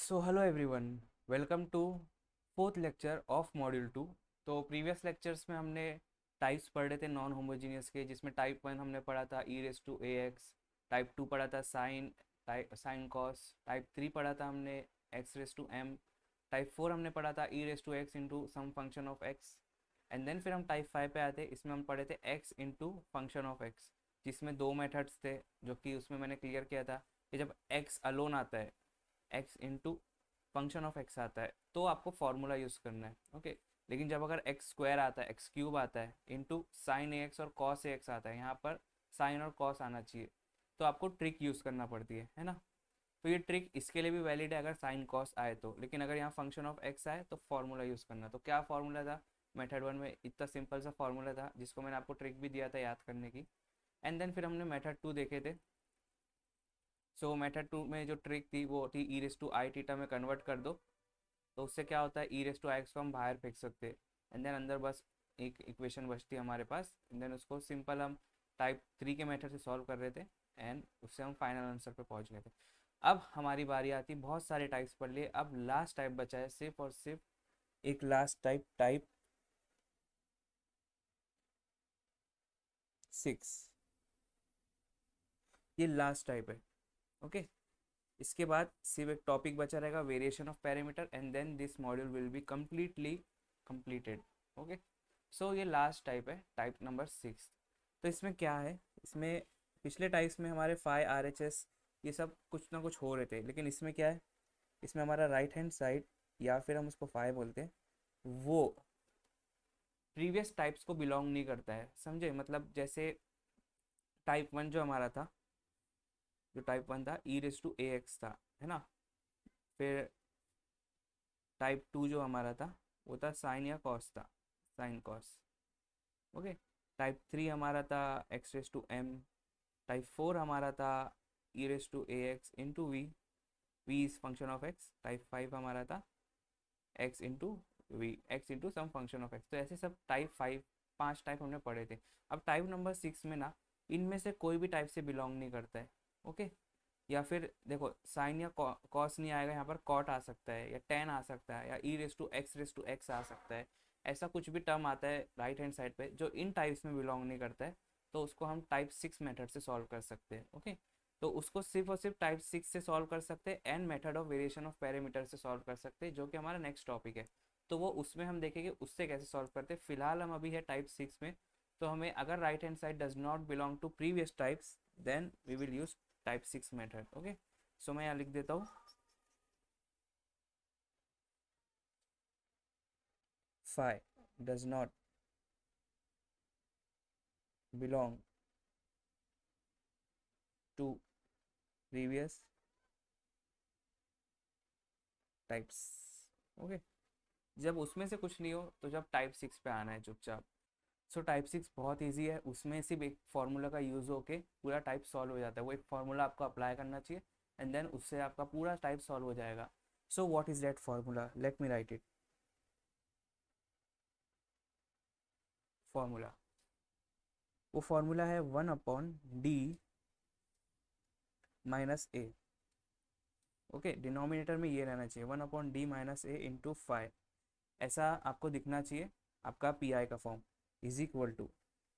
So hello everyone, welcome to fourth lecture of module 2। तो previous lectures में हमने types पढ़े थे नॉन होमोजीनियस के, जिसमें टाइप 1 हमने पढ़ा था e raise to a x, type 2 पढ़ा था साइन कॉस, टाइप 3 पढ़ा था हमने x raise to m, type 4 हमने पढ़ा था e raise to x into some function of x. And then फिर हम टाइप 5 पे आते, इसमें हम पढ़े थे x into function of x, जिसमें दो मेथड्स थे जो कि उसमें मैंने क्लियर किया था कि जब एक्स अलोन आता है, x into function of x आता है, तो आपको फॉर्मूला यूज़ करना है। ओके, लेकिन जब अगर एक्स स्क्वायर आता है, एक्स क्यूब आता है, इंटू साइन ए एक्स और कॉस ए एक्स आता है, यहाँ पर साइन और कॉस आना चाहिए, तो आपको ट्रिक यूज़ करना पड़ती है ना। तो ये ट्रिक इसके लिए भी वैलिड है अगर साइन कॉस आए तो, लेकिन अगर यहाँ फंक्शन ऑफ एक्स आए तो फॉर्मूला यूज़ करना। तो क्या फॉर्मूला था मेथड 1 में? इतना सिंपल सा फॉर्मूला था जिसको मैंने आपको ट्रिक भी दिया था याद करने की। एंड देन फिर हमने मेथड 2 देखे थे। सो मेथड 2 में जो ट्रिक थी वो थी ई रेस टू आई टीटा में कन्वर्ट कर दो, तो उससे क्या होता है, e raise to I x को हम बाहर फेंक सकते हैं। एंड देन अंदर बस एक इक्वेशन बचती है हमारे पास। एंड देन उसको सिंपल हम टाइप 3 के मेथड से सॉल्व कर रहे थे, एंड उससे हम फाइनल आंसर पे पहुंच गए थे। अब हमारी बारी आती, बहुत सारे टाइप्स पढ़ लिए, अब लास्ट टाइप बचा है सिर्फ और सिर्फ एक लास्ट टाइप, टाइप 6। ये लास्ट टाइप है। ओके, इसके बाद सिर्फ एक टॉपिक बचा रहेगा, variation of parameter, and then this module will be completely completed. Okay, so ये लास्ट टाइप है, टाइप नंबर 6। तो इसमें क्या है, इसमें पिछले टाइप्स में हमारे फाई आर एच एस ये सब कुछ ना कुछ हो रहे थे, लेकिन इसमें क्या है, इसमें हमारा राइट हैंड साइड, या फिर हम उसको फाई बोलते हैं, वो प्रीवियस टाइप्स को बिलोंग नहीं करता है। समझे? मतलब जैसे टाइप 1 जो हमारा था, जो टाइप 1 था e raise to a x था, है ना। फिर टाइप 2 जो हमारा था वो था साइन या कॉस था, साइन कॉस। ओके, टाइप 3 हमारा था x raise to m, type 4 हमारा था e raise to a x into v, v is function of x. Type 5 हमारा था x into v, x into some function of x. तो ऐसे सब type 5, 5 type हमने पढ़े थे। अब टाइप नंबर 6 में ना, इनमें से कोई भी टाइप से बिलोंग नहीं करता है। ओके, या फिर देखो साइन या कॉस नहीं आएगा, यहाँ पर कॉट आ सकता है, या टेन आ सकता है, या ई रेस टू एक्स आ सकता है। ऐसा कुछ भी टर्म आता है राइट हैंड साइड पे जो इन टाइप्स में बिलोंग नहीं करता है, तो उसको हम टाइप 6 मेथड से सॉल्व कर सकते हैं। ओके, तो उसको सिर्फ और सिर्फ टाइप 6 से सॉल्व कर सकते हैं, and method of variation of parameter से सॉल्व कर सकते हैं, जो कि हमारा नेक्स्ट टॉपिक है। तो वो उसमें हम देखेंगे उससे कैसे सॉल्व करते हैं। फिलहाल हम अभी है टाइप 6 में। तो हमें अगर right hand side does not belong to previous types, then we will use type 6 method. Okay, so मैं यहाँ लिख देता हूँ, phi does not belong to previous types. Okay, जब उसमें से कुछ नहीं हो तो जब टाइप 6 पे आना है चुपचाप। सो टाइप 6 बहुत इजी है, उसमें सिर्फ एक फार्मूला का यूज़ होके पूरा टाइप सॉल्व हो जाता है। वो एक फार्मूला आपको अप्लाई करना चाहिए, एंड देन उससे आपका पूरा टाइप सॉल्व हो जाएगा। So what is that formula? Let me right it. Formula, वो फार्मूला है 1/d माइनस ए। ओके, डिनोमिनेटर में ये रहना चाहिए 1/d माइनस ए इंटू 5। ऐसा आपको दिखना चाहिए आपका पी आई का फॉर्म, इज इक्वल टू,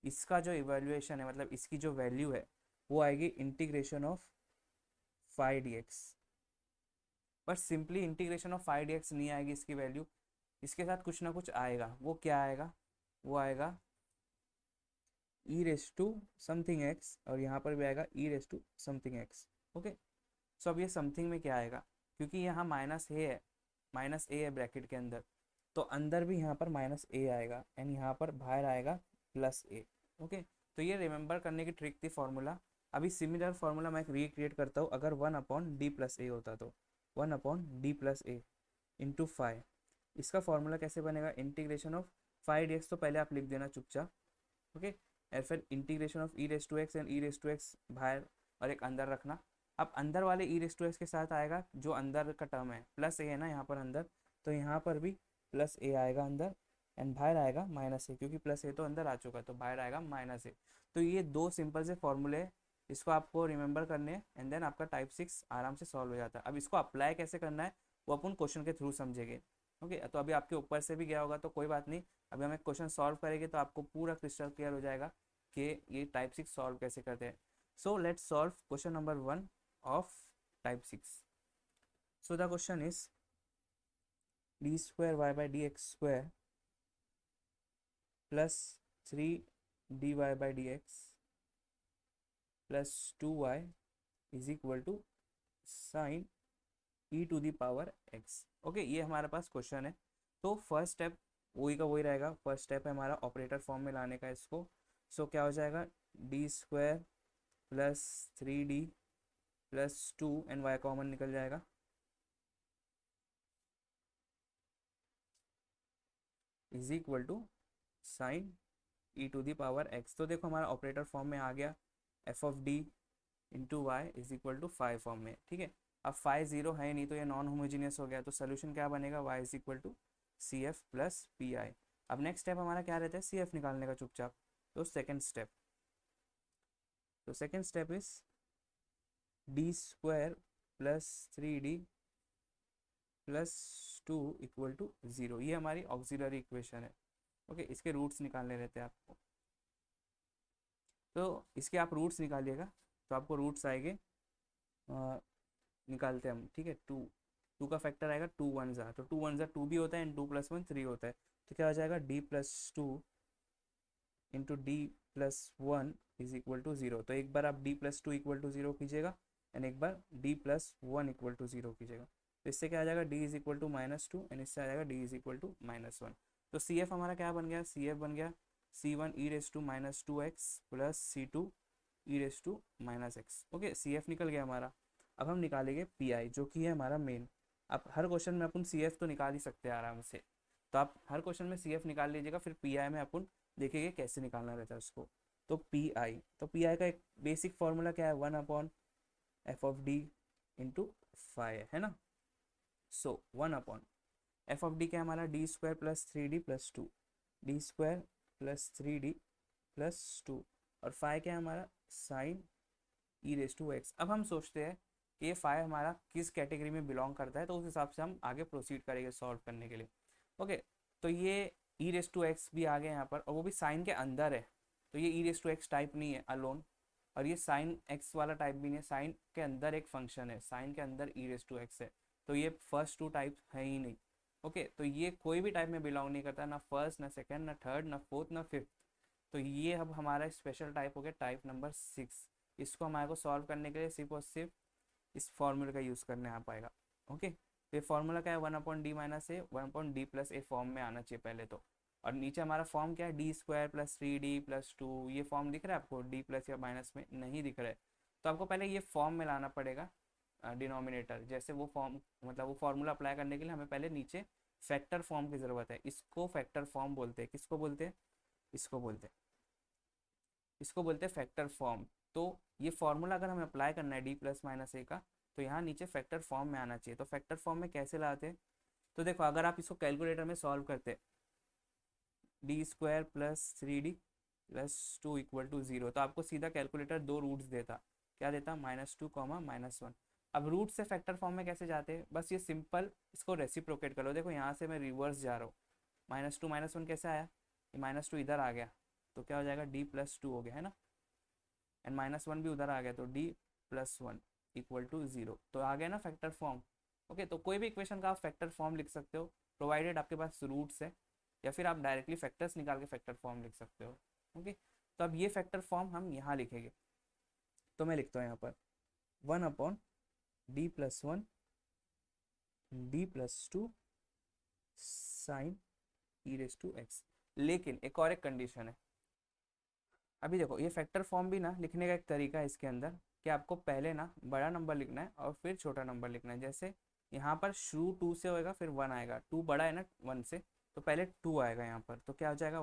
इसका जो इवेल्युएशन है, मतलब इसकी जो वैल्यू है, वो आएगी इंटीग्रेशन ऑफ 5 dx। पर सिंपली इंटीग्रेशन ऑफ 5 dx नहीं आएगी इसकी वैल्यू, इसके साथ कुछ ना कुछ आएगा। वो क्या आएगा? वो आएगा e raise to something x, और यहाँ पर भी आएगा e raise to something x. Okay, so अब ये समथिंग में क्या आएगा, क्योंकि यहाँ माइनस ए है, माइनस ए है ब्रैकेट के अंदर, तो अंदर भी यहाँ पर माइनस ए आएगा, एंड यहाँ पर बाहर आएगा प्लस ए। ओके, तो ये रिमेंबर करने की ट्रिक थी फॉर्मूला। अभी सिमिलर फार्मूला मैं रिक्रिएट करता हूँ, अगर 1/d प्लस ए होता तो 1/d प्लस ए इंटू 5। इसका फॉर्मूला कैसे बनेगा? इंटीग्रेशन ऑफ 5 dx, तो पहले आप लिख देना चुपचाप। ओके, और फिर integration of E raise to x, and E raise to X बाहर और एक अंदर रखना। अब अंदर वाले ई रेस टू एक्स के साथ आएगा जो अंदर का टर्म है, प्लस ए है ना यहाँ पर अंदर, तो यहाँ पर भी प्लस ए आएगा अंदर, एंड बाहर आएगा माइनस ए, क्योंकि प्लस ए तो अंदर आ चुका है, तो बाहर आएगा माइनस ए। तो ये दो सिंपल से फॉर्मूले हैं, इसको आपको रिमेंबर करने हैं, एंड देन आपका टाइप 6 आराम से सॉल्व हो जाता है। अब इसको अप्लाई कैसे करना है वो अपन क्वेश्चन के थ्रू समझेंगे। ओके, तो अभी आपके ऊपर से भी गया होगा तो कोई बात नहीं, अभी हम एक क्वेश्चन सॉल्व करेंगे तो आपको पूरा क्रिस्टल क्लियर हो जाएगा कि ये टाइप 6 सॉल्व कैसे करते हैं। So let's solve question number 1 of type 6। So the question is D square Y by D x square plus 3 dy/dx plus 2y is equal to sine E to the power X. Okay, ये हमारे पास question है। तो first step वही का वही रहेगा, first step है हमारा ऑपरेटर फॉर्म में लाने का इसको। सो क्या हो जाएगा, D square plus 3d plus 2 and Y common निकल जाएगा, is equal to sine E to the power X. तो देखो हमारा ऑपरेटर फॉर्म में आ गया, F of D into Y is equal to five form में। ठीक है, अब फाइव जीरो है नहीं तो ये नॉन होमोजीनियस हो गया, तो सोल्यूशन क्या बनेगा, Y is equal to C F plus P I. अब नेक्स्ट स्टेप हमारा क्या रहता है, सी एफ निकालने का चुपचाप। तो second step is D square plus 3d plus 2 equal to 0। ये हमारी ऑक्सिलरी इक्वेशन है। ओके, इसके रूट्स निकालने रहते हैं आपको, तो इसके आप रूट्स निकालिएगा तो आपको रूट्स आएंगे, निकालते हैं हम। ठीक है, टू का फैक्टर आएगा, 2 1 ज़ा, तो 2 1 ज़ा 2 भी होता है एंड 2 + 1 3 होता है। तो क्या हो जाएगा, d + 2 into D plus 1 is equal to 0। तो एक बार आप d + 2 इक्वल टू 0 कीजिएगा एंड एक बार d + 1 इक्वल टू 0 कीजिएगा। तो इससे क्या आ जाएगा, d is equal to -2 and इससे आ जाएगा d इज इक्वल टू -1। तो सी एफ हमारा क्या बन गया, सी एफ बन गया c1 e⁻²x plus c2 e⁻−x। Okay, C F निकल गया हमारा। अब हम निकालेंगे पी आई, जो कि है हमारा मेन। अब हर क्वेश्चन में अपन सी एफ तो निकाल ही सकते हैं आराम से, तो आप हर क्वेश्चन में सी एफ निकाल लीजिएगा, फिर पी आई में अपन देखेंगे कैसे निकालना रहता है उसको। तो पी आई का एक बेसिक फॉर्मूला क्या है, 1/f(d) इंटू फाइव, है ना। सो 1/f(d) क्या है हमारा, D square plus 3d plus 2, D square plus 3d plus 2, और फाइव क्या है हमारा, साइन e⁻x। अब हम सोचते हैं कि ये फाइव हमारा किस कैटेगरी में बिलोंग करता है, तो उस हिसाब से हम आगे प्रोसीड करेंगे सॉल्व करने के लिए। ओके, तो ये e⁻x भी आ गया यहाँ पर, और वो भी साइन के अंदर है, तो ये e⁻x टाइप नहीं है अलोन, और ये साइन x वाला टाइप भी नहीं है, साइन के अंदर एक फंक्शन है, साइन के अंदर e⁻x है, तो ये फर्स्ट टू टाइप है ही नहीं। ओके, तो ये कोई भी टाइप में बिलोंग नहीं करता, ना फर्स्ट ना सेकेंड ना थर्ड ना फोर्थ ना फिफ्थ। तो ये अब हमारा स्पेशल टाइप हो गया, टाइप नंबर 6। इसको हमारे को सॉल्व करने के लिए सिर्फ और सिर्फ इस फॉर्मूले का यूज़ करने आ पाएगा। ओके, तो ये फॉर्मूला क्या है, 1/d - a 1/d+a फॉर्म में आना चाहिए पहले तो। और नीचे हमारा फॉर्म क्या है, D square plus 3d plus 2, ये फॉर्म दिख रहा है आपको, डी प्लस या माइनस में नहीं दिख रहा है, तो आपको पहले ये फॉर्म में लाना पड़ेगा डिनोमिनेटर। जैसे वो फॉर्म मतलब वो फॉर्मूला अप्लाई करने के लिए हमें पहले नीचे फैक्टर फॉर्म की ज़रूरत है, इसको फैक्टर फॉर्म बोलते हैं। किसको बोलते हैं, इसको बोलते हैं, इसको बोलते हैं फैक्टर फॉर्म। तो ये फॉर्मूला अगर हमें अप्लाई करना है d ± a का, तो यहाँ नीचे फैक्टर फॉर्म में आना चाहिए। तो फैक्टर फॉर्म में कैसे लाते हैं, तो देखो अगर आप इसको कैलकुलेटर में सॉल्व करते D square plus 3d plus 2 equal to 0, तो आपको सीधा कैलकुलेटर दो रूट्स देता, क्या देता, -2 -1। अब रूट से फैक्टर फॉर्म में कैसे जाते हैं, बस ये सिंपल इसको रेसिप्रोकेट कर लो। देखो यहाँ से मैं रिवर्स जा रहा हूँ, -2 -1 कैसे आया, ये -2 इधर आ गया, तो क्या हो जाएगा, d + 2 हो गया, है ना, एंड -1 भी उधर आ गया, तो d + 1 इक्वल टू 0। तो आ गया ना फैक्टर फॉर्म। ओके, तो कोई भी इक्वेशन का आप फैक्टर फॉर्म लिख सकते हो, प्रोवाइडेड आपके पास रूट्स है, या फिर आप डायरेक्टली फैक्टर्स निकाल के फैक्टर फॉर्म लिख सकते हो। ओके, तो अब ये फैक्टर फॉर्म हम यहाँ लिखेंगे, तो मैं लिखता हूँ यहाँ पर 1/d+1 d+2 साइन e⁻x। लेकिन एक कंडीशन है। अभी देखो ये फैक्टर फॉर्म भी ना लिखने का एक तरीका है इसके अंदर, कि आपको पहले ना बड़ा नंबर लिखना है और फिर छोटा नंबर लिखना है। जैसे यहाँ पर शुरू 2 से होएगा, फिर 1 आएगा, 2 बड़ा है ना 1 से, तो पहले 2 आएगा यहाँ पर, तो क्या हो जाएगा,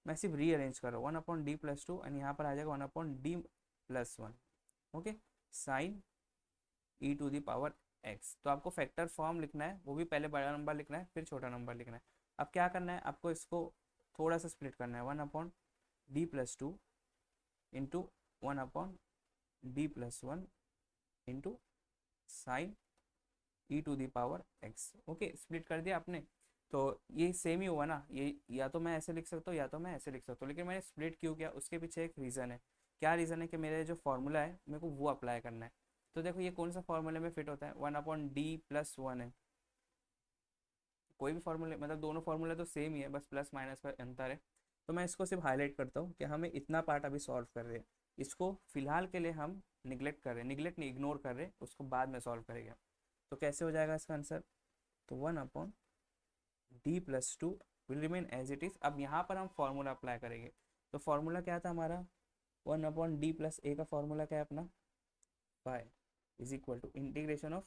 मैं सिर्फ रीअरेंज कर रहा हूँ, 1/d+2 एंड यहाँ पर आ जाएगा 1/d+1। Okay, sine e⁻x। तो आपको फैक्टर फॉर्म लिखना है, वो भी पहले बड़ा नंबर लिखना है फिर छोटा नंबर लिखना है। अब क्या करना है, आपको इसको थोड़ा सा स्प्लिट करना है, 1/d+2 into 1/d+1 into sine E to the power X. Okay, split कर दिया आपने, तो ये सेम ही हुआ ना, ये या तो मैं ऐसे लिख सकता हूँ या तो मैं ऐसे लिख सकता हूँ, लेकिन मैंने स्प्लिट क्यों किया उसके पीछे एक रीज़न है। क्या रीज़न है कि मेरे जो फॉर्मूला है मेरे को वो अप्लाई करना है। तो देखो ये कौन सा फॉर्मूले में फिट होता है, 1/d+1 है। कोई भी फॉर्मूले मतलब दोनों फॉर्मूले तो सेम ही है, बस प्लस माइनस का अंतर है। तो मैं इसको सिर्फ हाईलाइट करता हूँ कि हमें इतना पार्ट अभी सॉल्व कर रहे हैं, इसको फिलहाल के लिए हम निगलेक्ट कर रहे हैं, निगलेक्ट नहीं इग्नोर कर रहे हैं, उसको बाद में सॉल्व करेंगे। तो कैसे हो जाएगा इसका आंसर, तो 1/d+2 will remain as it is. अब यहाँ पर हम फॉर्मूला अप्लाई करेंगे। तो फॉर्मूला क्या था हमारा, 1/d+a का फॉर्मूला क्या है अपना, five is equal to integration of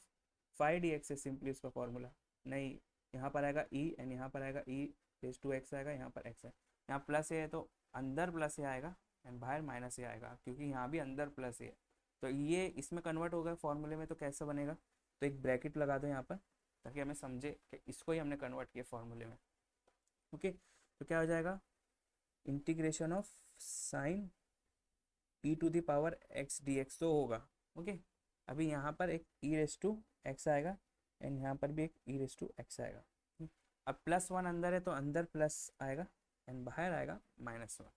5 dx है सिंपली उसका फॉर्मूला। नहीं, यहाँ पर आएगा ई एंड यहाँ पर आएगा e⁻² आएगा, यहाँ पर x है, यहाँ प्लस ए है तो अंदर प्लस ए आएगा एंड बाहर माइनस ए आएगा, क्योंकि यहाँ भी अंदर प्लस ए है। तो ये इसमें कन्वर्ट होगा फॉर्मूले में, तो कैसे बनेगा, तो एक ब्रैकेट लगा दो यहाँ पर ताकि हमें समझे कि इसको ही हमने कन्वर्ट किया फॉर्मूले में। ओके, तो क्या हो जाएगा, integration of sine e⁻x dx तो होगा। ओके, अभी यहाँ पर एक e⁻x आएगा एंड यहाँ पर भी एक e⁻x आएगा। अब +1 अंदर है तो अंदर प्लस आएगा एंड बाहर आएगा -1।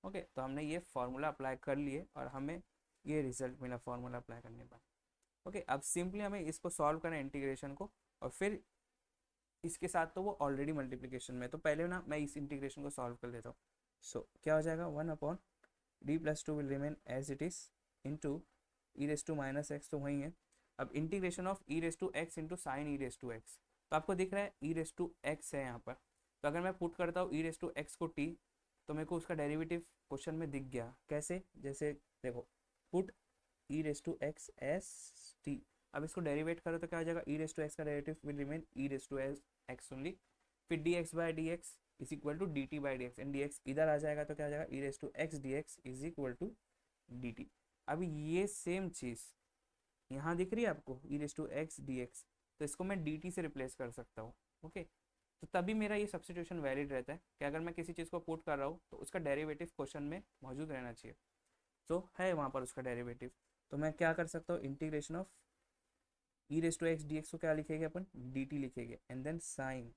ओके, तो हमने ये फॉर्मूला अप्लाई कर लिए और हमें ये रिजल्ट मिला फॉर्मूला अप्लाई करने पर। ओके, अब सिंपली हमें इसको सॉल्व करना है इंटीग्रेशन को, और फिर इसके साथ तो वो ऑलरेडी मल्टीप्लिकेशन में, तो पहले ना मैं इस इंटीग्रेशन को सॉल्व कर देता हूँ। सो क्या हो जाएगा, 1/d+2 will remain as it is into e⁻x तो वही है। अब integration of e⁻x into sine e⁻x, तो आपको दिख रहा है e⁻x है यहाँ पर, तो अगर मैं पुट करता हूँ e⁻x को t, तो मेरे को उसका डेरिवेटिव क्वेश्चन में दिख गया। कैसे, जैसे देखो, पुट e⁻x एस t, अब इसको डेरिवेट करो तो क्या हो जाएगा, e⁻x का derivative will remain e⁻x only, फिर dx/dx is equal to dt/dx and dx इधर आ जाएगा तो क्या हो जाएगा, e⁻x dx is equal to dt। अब ये सेम चीज़ यहाँ दिख रही है आपको e⁻x dx, तो इसको मैं dt से रिप्लेस कर सकता हूँ। ओके, तो तभी मेरा ये सब्स्टिट्यूशन वैलिड रहता है कि अगर मैं किसी चीज़ को पुट कर रहा हूँ तो उसका डेरिवेटिव क्वेश्चन में मौजूद रहना चाहिए। तो है वहाँ पर उसका डेरिवेटिव, तो मैं क्या कर सकता हूँ, इंटीग्रेशन ऑफ e⁻x dx को क्या लिखेंगे अपन, dt लिखेंगे एंड देन साइन,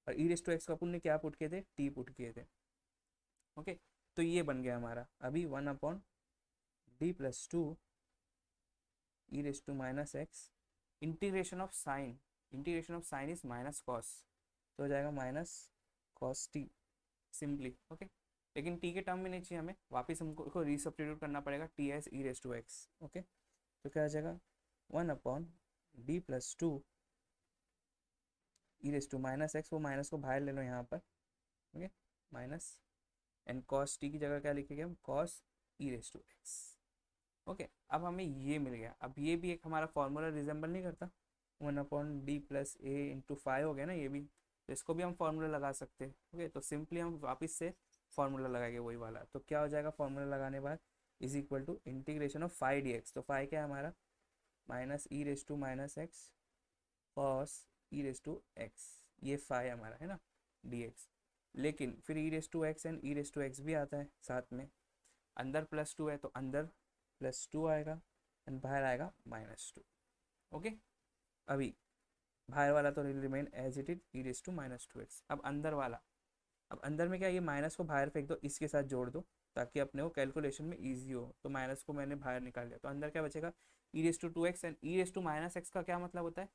और e⁻x को अपन ने क्या पुट किए थे, t पुट किए थे। ओके, तो ये बन गया हमारा अभी 1/d+2 e⁻x integration of sine, integration of sine is minus cos, तो हो जाएगा minus cos T simply. Okay, लेकिन टी के टर्म में नहीं चाहिए हमें, वापस हमको रीसब्स्टिट्यूट करना पड़ेगा टी एस e⁻x। ओके, तो क्या हो जाएगा, 1/d+2 e⁻x, वो माइनस को बाहर ले लो यहाँ पर। Okay, minus and cos T की जगह क्या लिखेंगे हम, कॉस e⁻x। ओके, अब हमें ये मिल गया। अब ये भी एक हमारा फॉर्मूला रिजेंबल नहीं करता, 1/d+a इंटू 5 हो गया ना ये भी, तो इसको भी हम फॉर्मूला लगा सकते हैं। ओके, तो सिंपली हम वापस से फॉर्मूला लगाएंगे वही वाला, तो क्या हो जाएगा फॉर्मूला लगाने बाद, is equal to integration of 5 dx, तो 5 क्या है हमारा, माइनस e⁻x कॉस e⁻x, ये 5 हमारा है ना dx, लेकिन फिर e⁻x एंड e⁻x भी आता है साथ में, अंदर +2 है तो अंदर +2 आएगा एंड बाहर आएगा -2। ओके, अभी बाहर वाला तो remain as it is e⁻²x। अब अंदर वाला, अब अंदर में क्या, ये माइनस को बाहर फेंक दो, इसके साथ जोड़ दो ताकि अपने को कैलकुलेशन में ईजी हो, तो माइनस को मैंने बाहर निकाल लिया, तो अंदर क्या बचेगा, e⁻2x एंड e⁻x का क्या मतलब होता है,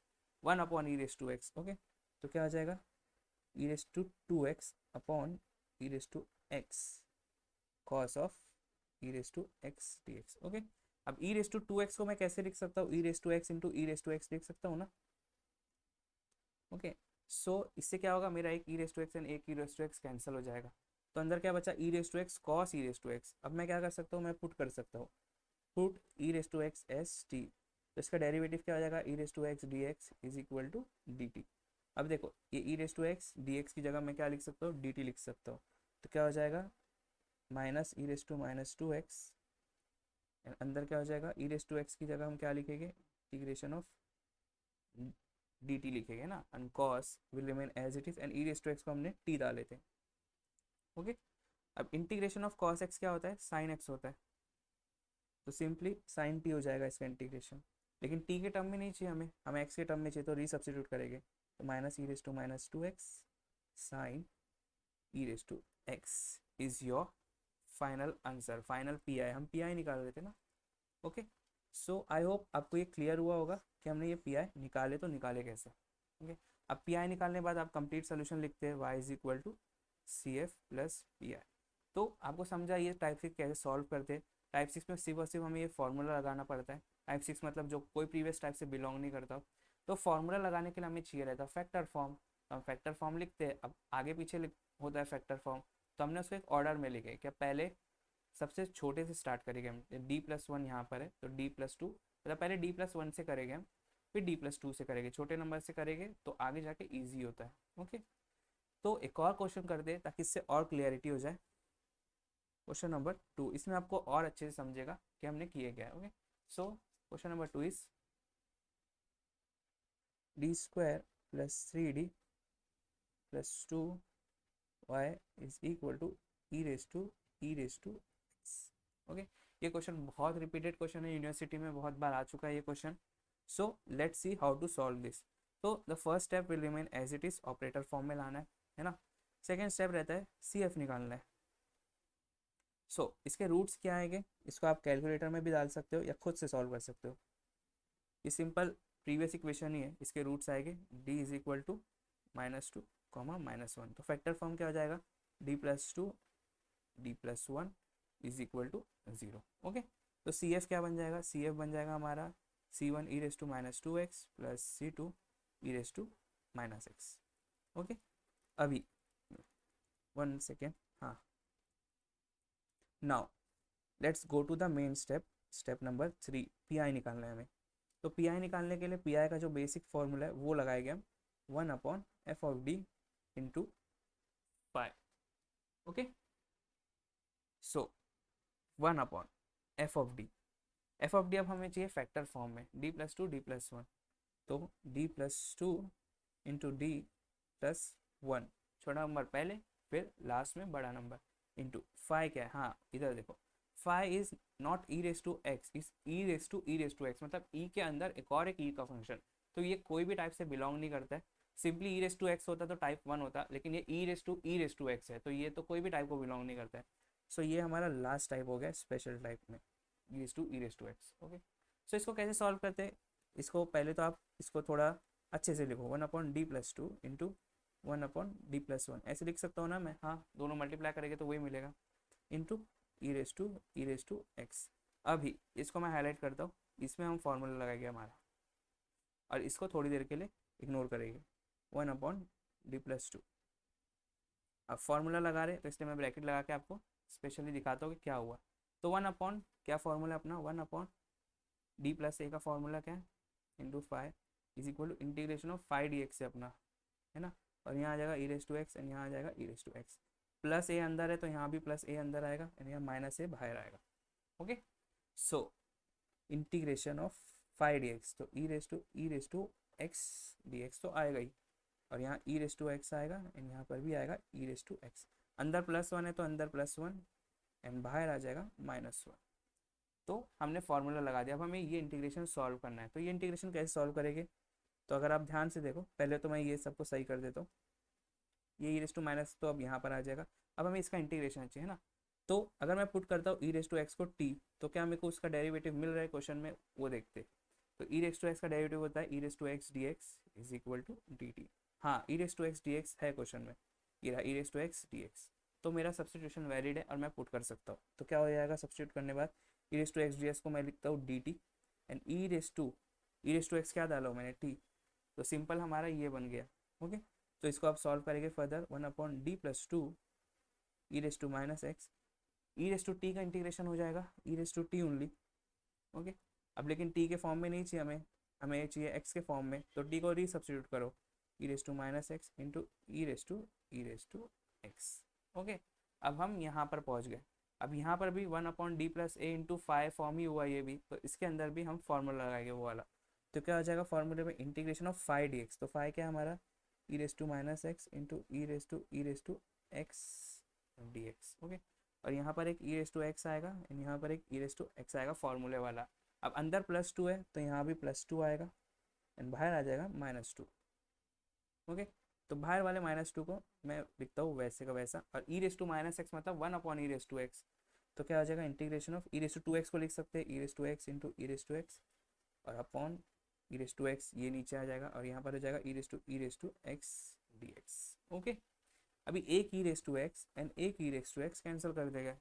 1/e⁻x। ओके, तो क्या हो जाएगा, e⁻2x upon e⁻x cos of e⁻x dx। Okay, अब e⁻2x को मैं कैसे लिख सकता हूँ, e⁻x इंटू e⁻x लिख सकता हूँ ना। ओके, सो इससे क्या होगा, मेरा एक e⁻x एंड एक e⁻x कैंसिल हो जाएगा, तो अंदर क्या बचा, e⁻x कॉस e⁻x। अब मैं क्या कर सकता हूँ, मैं पुट कर सकता हूँ, पुट e⁻x एस टी, तो इसका डेरिवेटिव क्या हो जाएगा, e⁻x dx is equal to dt। अब देखो ये e⁻x dx की जगह मैं क्या लिख सकता हूँ, dt लिख सकता हूँ, तो क्या हो जाएगा, माइनस e⁻²x, अंदर क्या हो जाएगा, e⁻x की जगह हम क्या लिखेंगे, इंटीग्रेशन ऑफ dt लिखेंगे ना, and cos will remain as it is and e⁻x को हमने t डाले थे। ओके, अब इंटीग्रेशन ऑफ cos x क्या होता है, sin x होता है, तो सिंपली sin t हो जाएगा इसका इंटीग्रेशन। लेकिन टी के टर्म में नहीं चाहिए हमें, हमें एक्स के टर्म में चाहिए, तो रीसब्स्टिट्यूट करेंगे तो minus e raise to minus two x sine e raise to x is your final answer, final P I, हम पी आई निकाल रहे थे ना। ओके, सो आई होप आपको ये क्लियर हुआ होगा कि हमने ये पी आई निकाले तो निकाले कैसे। ओके, अब पी आई निकालने के बाद आप कंप्लीट सोल्यूशन लिखते हैं y is equal to C F plus P I. तो आपको समझा ये टाइप सिक्स कैसे सॉल्व करते हैं। टाइप सिक्स में सिर्फ और सिर्फ हमें ये फॉर्मूला लगाना पड़ता है। टाइप सिक्स मतलब जो कोई प्रीवियस टाइप से बिलोंग नहीं करता, तो फॉर्मूला लगाने के लिए हमें चाहिए रहता है फैक्टर फॉर्म। तो हम फैक्टर फॉर्म लिखते हैं, अब आगे पीछे होता है फैक्टर फॉर्म, तो हमने उसको एक ऑर्डर में लिखे, क्या पहले सबसे छोटे से स्टार्ट करेंगे हम, डी प्लस वन यहाँ पर है तो डी प्लस टू, मतलब पहले डी प्लस वन से करेंगे हम, फिर डी प्लस टू से करेंगे, छोटे नंबर से करेंगे तो आगे जाके ईजी होता है। ओके, तो एक और क्वेश्चन कर दे ताकि इससे और क्लियरिटी हो जाए। क्वेश्चन नंबर टू, इसमें आपको और अच्छे से समझेगा कि हमने किए क्या है। Okay, so question number two is D square plus three D plus two y is equal to e raise to x. Okay, ये क्वेश्चन बहुत रिपीटेड क्वेश्चन है, यूनिवर्सिटी में बहुत बार आ चुका है ये क्वेश्चन। So let's see how to solve this. तो the first step will remain as it is, operator form में लाना है ना। सेकेंड स्टेप रहता है सी एफ निकालना है। इसके रूट्स क्या आएंगे, इसको आप कैलकुलेटर में भी डाल सकते हो या खुद से सॉल्व कर सकते हो। ये सिंपल प्रीवियस इक्वेशन ही है, इसके रूट्स आएंगे D is equal to minus two comma minus one, तो फैक्टर फॉर्म क्या हो जाएगा D plus two D plus one is equal to zero. Okay, तो सी एफ क्या बन जाएगा, सी एफ बन जाएगा हमारा C one e raise to minus two x plus C two e raise to minus x. Okay, अभी one second, हाँ, now let's go to the main step, step number three, P I निकालना है हमें। तो P I निकालने के लिए P I का जो बेसिक फॉर्मूला है वो लगाएंगे हम, one upon f of D into pi. Okay, so one upon f of D, f of D अब हमें चाहिए फैक्टर फॉर्म में, D plus two D plus one, तो D plus two into D plus one, छोटा number पहले फिर last में बड़ा नंबर, इंटू फाइव क्या है, हाँ इधर देखो, five is not e raise to x, is e raise to x, मतलब ई के अंदर एक और एक ई का फंक्शन, तो ये कोई भी टाइप से बिलोंग नहीं करता है। Simply e raise to x होता तो टाइप वन होता, लेकिन ये ई रेस टू एक्स है, तो ये तो कोई भी टाइप को बिलोंग नहीं करता है। सो ये हमारा लास्ट टाइप हो गया स्पेशल टाइप में, ई रेस टू एक्स। ओके, सो इसको कैसे सॉल्व करते हैं, इसको पहले तो आप इसको थोड़ा अच्छे से लिखो, one upon D plus two into one upon D plus one, ऐसे लिख सकता हूँ ना मैं, हाँ दोनों मल्टीप्लाई करेंगे तो वही मिलेगा, into e raise to x. अभी इसको मैं हाईलाइट करता हूँ, इसमें हम फॉर्मूला लगाएंगे हमारा, और इसको थोड़ी देर के लिए इग्नोर करेंगे, one upon D plus to. अब फॉर्मूला लगा रहे तो इसलिए मैं ब्रैकेट लगा के आपको स्पेशली दिखाता हूँ कि क्या हुआ। तो वन अपॉन क्या फॉर्मूला अपना, one upon D plus a का फॉर्मूला क्या है, into five is equal to integration of five d x से अपना, है ना, और यहाँ आ जाएगा e raise to x and यहाँ आ जाएगा e raise to x, plus a अंदर है तो यहाँ भी प्लस ए अंदर आएगा एंड यहाँ माइनस ए बाहर आएगा। Okay, so integration of five d x, तो e raise to x d x तो आएगा ही, और यहाँ ई रेस टू एक्स आएगा एंड यहाँ पर भी आएगा ई रेस टू एक्स, अंदर प्लस वन है तो अंदर प्लस वन एंड बाहर आ जाएगा माइनस वन। तो हमने फॉर्मूला लगा दिया, अब हमें ये इंटीग्रेशन सॉल्व करना है। तो ये इंटीग्रेशन कैसे सॉल्व करेंगे, तो अगर आप ध्यान से देखो, पहले तो मैं ये सबको सही कर देता हूँ, ये ई रेस टू माइनस तो अब यहाँ पर आ जाएगा, अब हमें इसका इंटीग्रेशन चाहिए ना। तो अगर मैं पुट करता हूँ ई रेस टू एक्स को टी, तो क्या मेरे को उसका डेरिवेटिव मिल रहा है क्वेश्चन में, वो देखते। तो ई रेस टू एक्स का डेरिवेटिव होता है e raise to x d x is equal to d t, हाँ e raise to x d x है क्वेश्चन में, ये रहा e raise to x d x, तो मेरा सब्सटीट्यूशन वैलिड है और मैं पुट कर सकता हूँ। तो क्या हो जाएगा सब्सटीट्यूट करने के बाद, e raise to x d x को मैं लिखता हूँ d t and E raise to x क्या डाला हूँ मैंने टी, तो सिंपल हमारा ये बन गया। ओके, तो इसको आप सॉल्व करेंगे further, one upon D plus two e raise to minus x, e raise to t का इंटीग्रेशन हो जाएगा e raise to t only. Okay, अब लेकिन टी के फॉर्म में नहीं चाहिए हमें, हमें चाहिए एक्स के फॉर्म में, तो टी को री सब्सटीट्यूट करो, e raise to minus x into e raise to x. Okay, अब हम यहाँ पर पहुँच गए, अब यहाँ पर भी वन अपॉन डी प्लस ए इंटू फाइव फॉर्म ही हुआ ये भी, तो इसके अंदर भी हम फॉर्मूला लगाएंगे वो वाला। तो क्या हो जाएगा फॉर्मूले में integration of five d x, तो फाइव क्या है हमारा e raise to minus x into e raise to x d x. Okay, और यहाँ पर एक ई रेस टू एक्स आएगा एंड यहाँ पर एक ई रेस टू एक्स आएगा फॉर्मूले वाला। अब अंदर +2 है तो यहाँ भी +2 आएगा एंड बाहर आ जाएगा -2। ओके, तो बाहर वाले -2 को मैं लिखता हूँ वैसे का वैसा, और e⁻x मतलब 1/e⁻x, तो क्या हो जाएगा इंटीग्रेशन ऑफ e⁻2x को लिख सकते हैं e⁻x इंटू e⁻x और अपॉन e⁻x, ये नीचे आ जाएगा और यहाँ पर हो जाएगा e⁻x dx। ओके, अभी एक e⁻x एंड एक e⁻x कैंसिल कर देगा,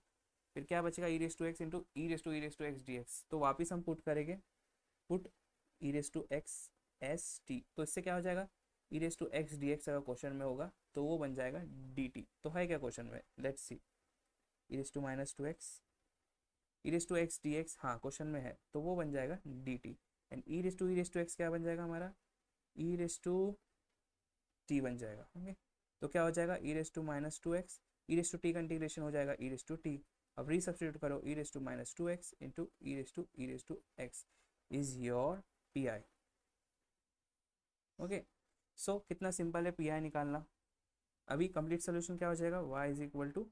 फिर क्या बचेगा e⁻x इंटू e⁻x dx, तो वापिस हम पुट करेंगे, पुट e⁻x st, तो इससे क्या हो जाएगा e⁻x dx अगर क्वेश्चन में होगा तो वो बन जाएगा dt। तो है क्या क्वेश्चन में, let's see, e⁻2x e⁻x dx, हाँ क्वेश्चन में है, तो वो बन जाएगा dt एंड e⁻x क्या बन जाएगा हमारा e⁻t बन जाएगा। ओके, तो क्या हो जाएगा e⁻2x e⁻t का इंटीग्रेशन हो जाएगा e⁻t, अब रीसब्स्टिट्यूट करो e⁻2x into e⁻x is your P I. Okay, so कितना सिंपल है पी आई निकालना। अभी कंप्लीट सोल्यूशन क्या हो जाएगा, y is equal to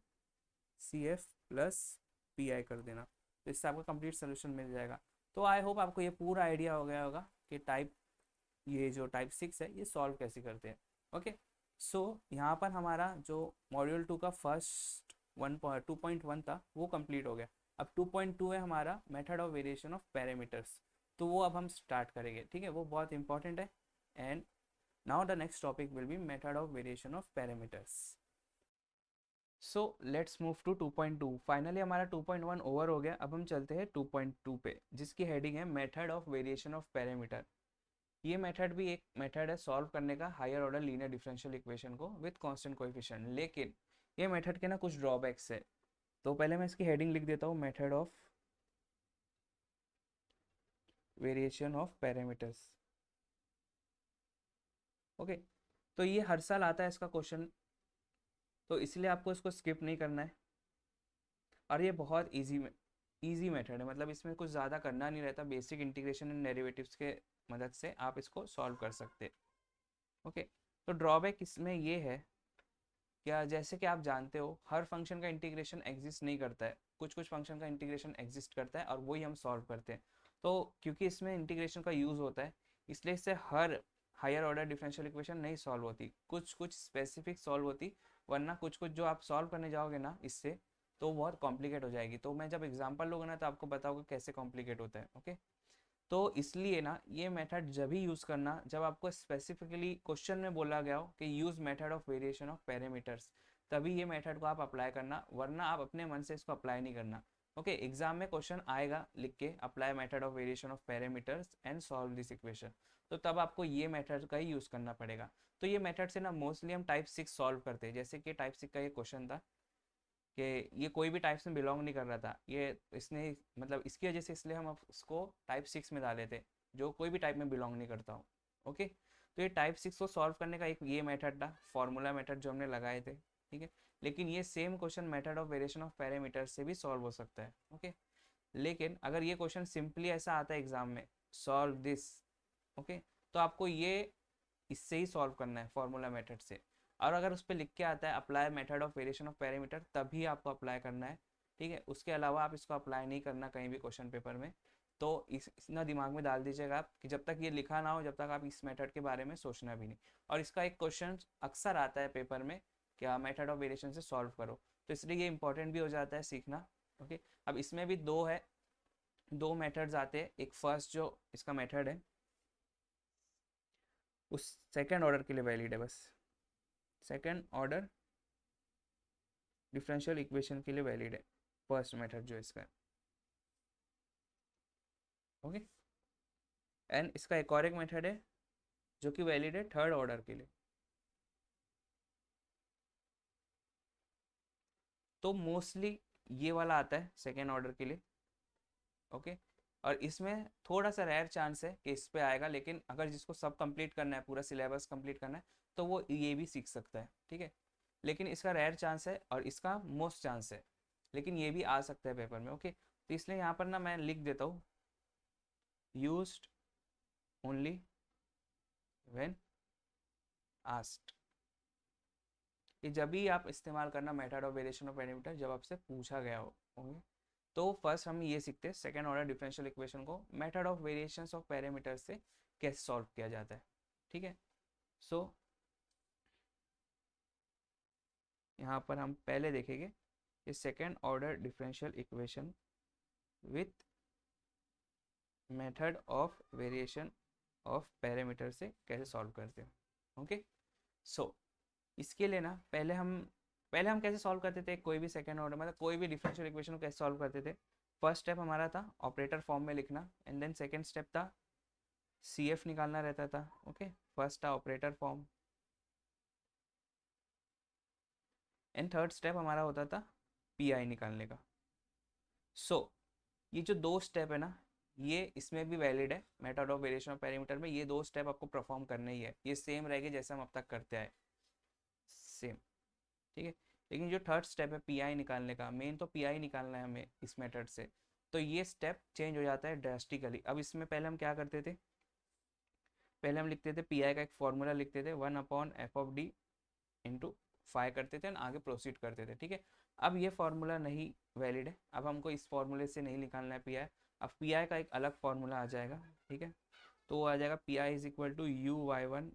C F plus P I कर देना, तो इससे आपको कंप्लीट सोल्यूशन मिल जाएगा। तो आई होप आपको ये पूरा आइडिया हो गया होगा कि ये जो टाइप 6 है ये सॉल्व कैसे करते हैं। ओके, सो यहाँ पर हमारा जो मॉड्यूल 2 का फर्स्ट 2.1 था वो कंप्लीट हो गया। अब 2.2 है हमारा method of variation of parameters, तो वो अब हम स्टार्ट करेंगे, ठीक है, वो बहुत इंपॉर्टेंट है। And now the next topic will be method of variation of parameters. So let's move to 2.2। Finally हमारा 2.1 ओवर हो गया, अब हम चलते हैं 2.2 पे, जिसकी हेडिंग है method of variation of parameter. ये मेथड भी एक मेथड है सॉल्व करने का higher order linear differential equation को विद कांस्टेंट कोएफिशिएंट, लेकिन ये मेथड के ना कुछ ड्रॉबैक्स है। तो पहले मैं इसकी हेडिंग लिख देता हूँ, method of variation of parameters. Okay, तो ये हर साल आता है इसका क्वेश्चन, तो इसलिए आपको इसको स्किप नहीं करना है, और ये बहुत ईजी मेथड है, मतलब इसमें कुछ ज़्यादा करना नहीं रहता, बेसिक इंटीग्रेशन एंड डेरिवेटिव्स के मदद से आप इसको सॉल्व कर सकते हैं। ओके, तो ड्रॉबैक इसमें ये है, क्या जैसे कि आप जानते हो हर फंक्शन का इंटीग्रेशन एग्जिस्ट नहीं करता है, कुछ कुछ फंक्शन का इंटीग्रेशन एग्जिस्ट करता है और वही हम सॉल्व करते हैं। तो क्योंकि इसमें इंटीग्रेशन का यूज़ होता है, इसलिए इससे हर हायर ऑर्डर डिफरेंशियल इक्वेशन नहीं सॉल्व होती, कुछ कुछ स्पेसिफिक सॉल्व होती, वरना कुछ कुछ जो आप सॉल्व करने जाओगे ना इससे तो बहुत कॉम्प्लिकेट हो जाएगी। तो मैं जब एग्जाम्पल लूँगा ना तो आपको बताऊँगा कैसे कॉम्प्लिकेट होता है। ओके, तो इसलिए ना ये मेथड जब ही यूज़ करना जब आपको स्पेसिफिकली क्वेश्चन में बोला गया हो कि use method of variation of parameters, तभी ये मेथड को आप अप्लाई करना, वरना आप अपने मन से इसको अप्लाई नहीं करना। ओके, एग्जाम में क्वेश्चन आएगा लिख के apply method of variation of parameters and solve this equation, तो तब आपको ये मेथड का ही यूज़ करना पड़ेगा। तो ये मेथड से ना मोस्टली हम टाइप 6 सॉल्व करते हैं, जैसे कि टाइप 6 का ये क्वेश्चन था कि ये कोई भी टाइप्स में बिलोंग नहीं कर रहा था, ये इसने मतलब इसकी वजह से इसलिए हम उसको टाइप 6 में डाले थे, जो कोई भी टाइप में बिलोंग नहीं करता हूँ। ओके, तो ये टाइप 6 को सॉल्व करने का एक ये मेथड था, फॉर्मूला मेथड जो हमने लगाए थे, ठीक है। लेकिन ये same question method of variation of parameter से भी सॉल्व हो सकता है। ओके, लेकिन अगर ये क्वेश्चन सिंपली ऐसा आता है एग्जाम में, सॉल्व दिस, ओके, तो आपको ये इससे ही सॉल्व करना है फॉर्मूला मेथड से, और अगर उस पर लिख के आता है apply method of variation of parameter तभी आपको अप्लाई करना है, ठीक है। उसके अलावा आप इसको अप्लाई नहीं करना कहीं भी क्वेश्चन पेपर में। तो इतना दिमाग में डाल दीजिएगा आप कि जब तक ये लिखा ना हो जब तक आप इस मेथड के बारे में सोचना भी नहीं। और इसका एक क्वेश्चन अक्सर आता है पेपर में, क्या मेथड ऑफ वेरिएशन से सॉल्व करो, तो इसलिए ये इंपॉर्टेंट भी हो जाता है सीखना। ओके, अब इसमें भी दो मेथड्स आते हैं, एक फर्स्ट जो इसका मेथड है उस सेकेंड ऑर्डर के लिए वैलिड है, बस सेकेंड ऑर्डर डिफरेंशियल इक्वेशन के लिए वैलिड है फर्स्ट मेथड जो इसका है। ओके, एंड इसका एक और एक मेथड है जो कि वैलिड है थर्ड ऑर्डर के लिए। तो मोस्टली ये वाला आता है सेकेंड ऑर्डर के लिए। ओके, और इसमें थोड़ा सा रेयर चांस है कि इस पे आएगा, लेकिन अगर जिसको सब कंप्लीट करना है, पूरा सिलेबस कंप्लीट करना है, तो वो ये भी सीख सकता है, ठीक है। लेकिन इसका रेयर चांस है और इसका मोस्ट चांस है, लेकिन ये भी आ सकता है पेपर में। ओके, तो इसलिए यहाँ पर ना मैं लिख देता हूँ यूज्ड ओनली व्हेन आस्क्ड, ये जब भी आप इस्तेमाल करना method of variation of parameter जब आपसे पूछा गया हो। ओके, तो फर्स्ट हम ये सीखते हैं सेकेंड ऑर्डर डिफरेंशियल इक्वेशन को method of variations of parameter से कैसे सॉल्व किया जाता है। ठीक है, सो यहाँ पर हम पहले देखेंगे कि second order differential equation with method of variation of parameter से कैसे सॉल्व करते हैं। ओके, सो इसके लिए ना पहले हम कैसे सॉल्व करते थे कोई भी सेकेंड ऑर्डर मतलब कोई भी डिफरेंशियल इक्वेशन को कैसे सॉल्व करते थे। फर्स्ट स्टेप हमारा था ऑपरेटर फॉर्म में लिखना एंड देन सेकेंड स्टेप था सी एफ निकालना रहता था। ओके, फर्स्ट था operator form and third step हमारा होता था पी आई निकालने का। सो ये जो दो स्टेप है ना ये इसमें भी वैलिड है, method of variation of parameter में ये दो स्टेप आपको परफॉर्म करना ही है, ये सेम रहेगी जैसे हम अब तक करते आए सेम। ठीक है, लेकिन जो थर्ड स्टेप है पी आई निकालने का, मेन तो पी आई निकालना है हमें इस मेथड से, तो ये स्टेप चेंज हो जाता है ड्रास्टिकली। अब इसमें पहले हम क्या करते थे, पहले हम लिखते थे पी आई का एक फॉर्मूला लिखते थे 1/f(d) इंटू फाइव करते थे आगे प्रोसीड करते थे। ठीक है, अब ये फॉर्मूला नहीं वैलिड है, अब हमको इस फॉर्मूले से नहीं निकालना है पी आई, अब पी आई का एक अलग फॉर्मूला आ जाएगा। ठीक है, तो वो आ जाएगा P I is equal to u y one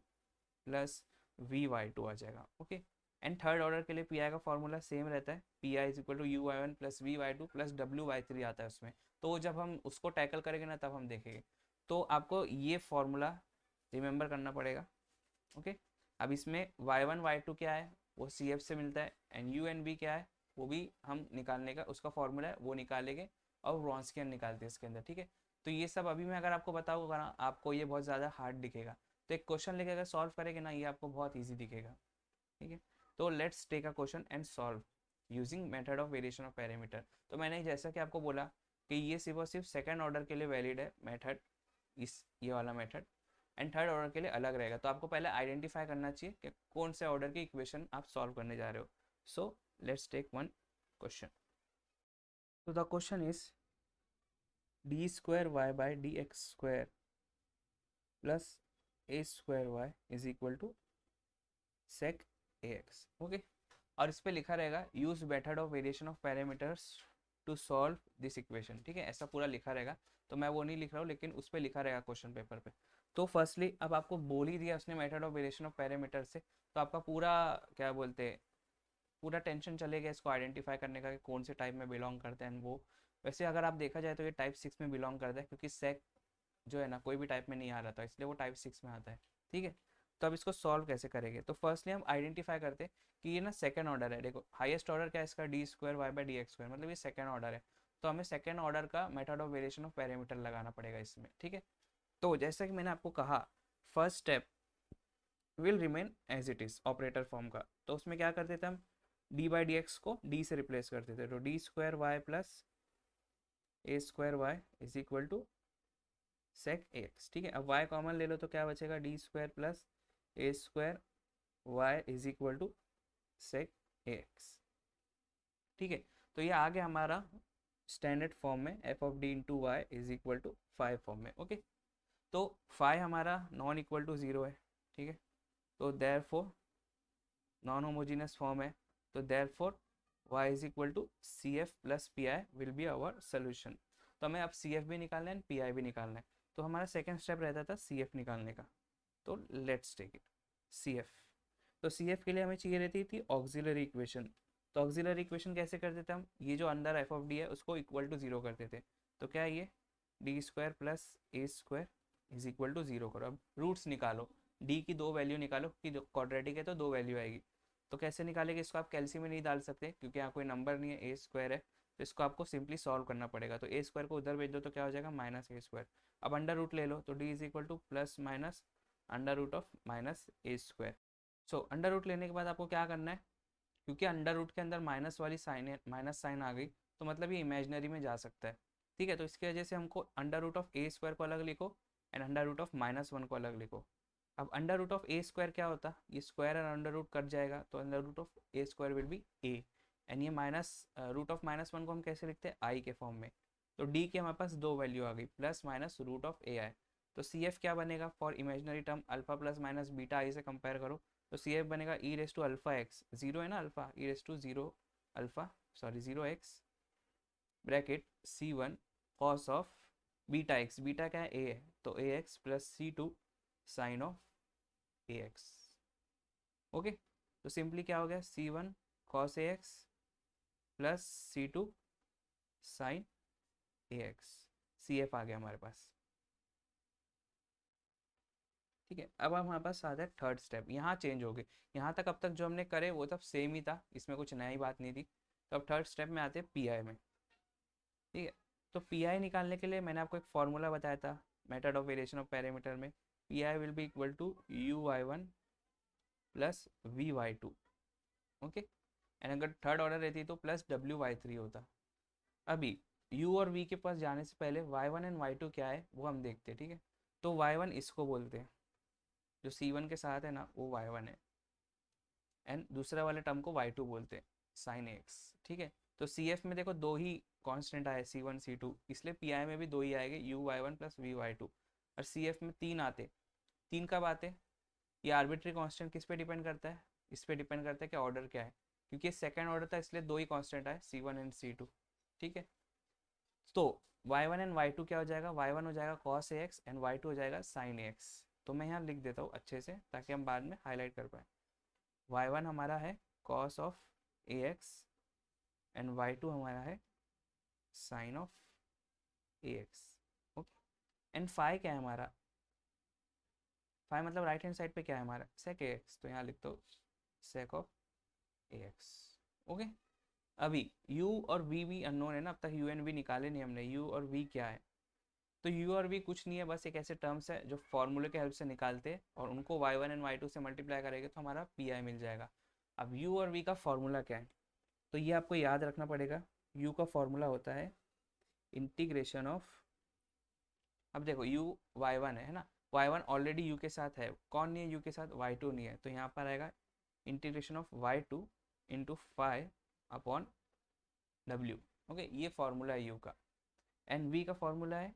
plus v y two आ जाएगा। ओके, एंड थर्ड ऑर्डर के लिए पी आई का फॉर्मूला सेम रहता है, P I is equal to u y one plus v y two plus डब्ल्यू y three आता है उसमें, तो जब हम उसको टैकल करेंगे ना तब हम देखेंगे। तो आपको ये फॉर्मूला रिमेंबर करना पड़ेगा। ओके, अब इसमें वाई वन वाई टू क्या है वो सी एफ से मिलता है एंड यू एन बी क्या है वो भी हम निकालने का उसका फॉर्मूला है वो निकालेंगे और व्रॉन्स्कियन निकालते हैं इसके अंदर। ठीक है, तो ये सब अभी मैं अगर आपको बताऊंगा ना आपको ये बहुत ज़्यादा हार्ड दिखेगा, तो एक क्वेश्चन लेके अगर सॉल्व करेंगे ना ये आपको बहुत ईजी दिखेगा। ठीक है, तो let's take a question and solve using method of variation of parameter. तो मैंने जैसा कि आपको बोला कि ये सिर्फ और सिर्फ सेकेंड ऑर्डर के लिए वैलिड है मेथड, इस ये वाला मेथड, एंड थर्ड ऑर्डर के लिए अलग रहेगा। तो आपको पहले आइडेंटिफाई करना चाहिए कि कौन से ऑर्डर की इक्वेशन आप सॉल्व करने जा रहे हो। So let's take one question. तो the question is D square Y by D x square plus a square y is equal to sec a x. Okay, और इस पर लिखा रहेगा use method of variation of parameters to solve this equation. ठीक है, ऐसा पूरा लिखा रहेगा, तो मैं वो नहीं लिख रहा हूँ लेकिन उस पर लिखा रहेगा क्वेश्चन पेपर पे। तो फर्स्टली अब आपको बोल ही दिया उसने method of variation of parameter से, तो आपका पूरा क्या बोलते हैं पूरा टेंशन चलेगा इसको आइडेंटिफाई करने का कि कौन से टाइप में बिलोंग करते हैं वो। वैसे अगर आप देखा जाए तो ये टाइप 6 में बिलोंग करता है क्योंकि सेक जो है ना कोई भी टाइप में नहीं आ रहा था इसलिए वो टाइप 6 में आता है। ठीक है, तो अब इसको सॉल्व कैसे करेंगे, तो फर्स्टली हम आइडेंटिफाई करते हैं कि ये ना सेकंड ऑर्डर है। देखो हाईएस्ट ऑर्डर क्या है इसका d square Y by D x square, मतलब ये सेकंड ऑर्डर है, तो हमें सेकंड ऑर्डर का method of variation of parameter लगाना पड़ेगा इसमें। ठीक है, तो जैसा कि मैंने आपको कहा first step will remain as it is operator form का, तो उसमें क्या करते थे हम डी बाई डी एक्स को डी से रिप्लेस करते थे, तो D square y plus a square y is equal to sec a x. ठीक है, अब y कॉमन ले लो तो क्या बचेगा D square plus a square y is equal to sec a x. ठीक है, तो ये आ गया हमारा स्टैंडर्ड फॉर्म में F of D into Y is equal to five form में। ओके, तो फाइव हमारा नॉन इक्वल टू ज़ीरो है। ठीक है, तो therefore non homogeneous form है, तो therefore y is equal to C F plus P I will be our solution. तो हमें अब सी एफ भी निकालना है पी आई भी निकालना है, तो हमारा सेकेंड स्टेप रहता था सी एफ निकालने का। तो let's take it C F. तो सी एफ के लिए हमें चाहिए रहती थी ऑक्सिलरी इक्वेशन, तो ऑक्सिलरी इक्वेशन कैसे करते थे हम, ये जो अंदर एफ ऑफ डी है उसको इक्वल टू जीरो करते थे, तो क्या है ये D square plus a square is equal to zero करो। अब रूट्स निकालो, डी की दो वैल्यू निकालो कि क्वाड्रेटिक है तो दो वैल्यू आएगी, तो कैसे निकालेंगे इसको, आप कैल्सी में नहीं डाल सकते क्योंकि यहाँ कोई नंबर नहीं है, ए स्क्वायर है, तो इसको आपको सिंपली सॉल्व करना पड़ेगा। तो ए स्क्वायर को उधर भेज दो तो क्या हो जाएगा माइनस ए स्क्वायर। अब अंडर रूट ले लो तो D is equal to plus minus under root of minus a square. So under root लेने के बाद आपको क्या करना है, क्योंकि अंडर रूट के अंदर माइनस वाली साइन है, माइनस साइन आ गई तो मतलब ये इमेजनरी में जा सकता है। ठीक है, तो इसकी वजह से हमको under root of a square को अलग लिखो and under root of minus one को अलग लिखो। अब under root of a square क्या होता, ये स्क्वायर और अंडर रूट कट जाएगा तो under root of a square will be a, and ये minus root of minus one को हम कैसे लिखते हैं आई के फॉर्म में। तो डी के हमारे पास दो वैल्यू आ गई plus minus root of a i, तो सी एफ क्या बनेगा for imaginary term alpha plus minus beta i से कंपेयर करो, तो सी एफ बनेगा e raise to alpha x, zero है ना alpha, e raise to zero alpha sorry zero x bracket C1 cos of beta x, beta क्या है a है, तो a x plus C2 sine of a x. Okay, तो simply क्या हो गया, C1 cos A x plus C2 sign a x, C F आ गया हमारे पास। ठीक है, अब हमारे पास आता है थर्ड स्टेप, यहाँ चेंज हो गए। यहाँ तक अब तक जो हमने करे वो तब सेम ही था, इसमें कुछ नई बात नहीं थी। तो अब थर्ड स्टेप में आते हैं पी आई में। ठीक है, तो पी आई निकालने के लिए मैंने आपको एक फॉर्मूला बताया था, method of variation of parameter में, P I will be equal to u y one plus v y two. Okay, and अगर थर्ड ऑर्डर रहती तो प्लस डब्ल्यू वाई थ्री होता। अभी u और v के पास जाने से पहले y1 एंड y2 क्या है वो हम देखते हैं। ठीक है, तो y1 इसको बोलते हैं, जो c1 के साथ है ना वो y1 है, एंड दूसरा वाले टर्म को y2 बोलते हैं, साइन x। ठीक है, तो cf में देखो दो ही कांस्टेंट आए, c1 c2, इसलिए pi में भी दो ही आएंगे, u y1 plus v y2। और cf में तीन आते, तीन कब आते, ये आर्बिट्री कांस्टेंट किस पे डिपेंड करता है, इस पे डिपेंड करता है कि ऑर्डर क्या है, क्योंकि सेकंड ऑर्डर था इसलिए दो ही कांस्टेंट आए, c1 एंड c2। ठीक है, तो y1 एंड y2 क्या हो जाएगा, y1 हो जाएगा cos ax एंड y2 हो जाएगा sin ax। तो मैं यहाँ लिख देता हूँ अच्छे से ताकि हम बाद में हाईलाइट कर पाए। y1 हमारा है cos of ax and y2 हमारा है sin of ax। Okay, and phi क्या है हमारा, फाई मतलब राइट हैंड साइड पे क्या है हमारा, sec ax, तो यहाँ लिखता हूँ sec ऑफ ax। ओके, अभी u और v भी अननोन है ना, अब तक u एंड v निकाले नहीं हमने, u और v क्या है, तो u और v कुछ नहीं है, बस एक ऐसे टर्म्स है जो फॉर्मूले के हेल्प से निकालते हैं और उनको y1 एंड y2 से मल्टीप्लाई करेंगे तो हमारा pi मिल जाएगा। अब u और v का फॉर्मूला क्या है, तो ये आपको याद रखना पड़ेगा। u का फॉर्मूला होता है इंटीग्रेशन ऑफ, अब देखो u y1 है ना, y1 ऑलरेडी u के साथ है, कौन नहीं है u के साथ, y2 नहीं है, तो यहाँ पर आएगा integration of y2 into five upon w। Okay, ये फॉर्मूला है u का। एंड v का फॉर्मूला है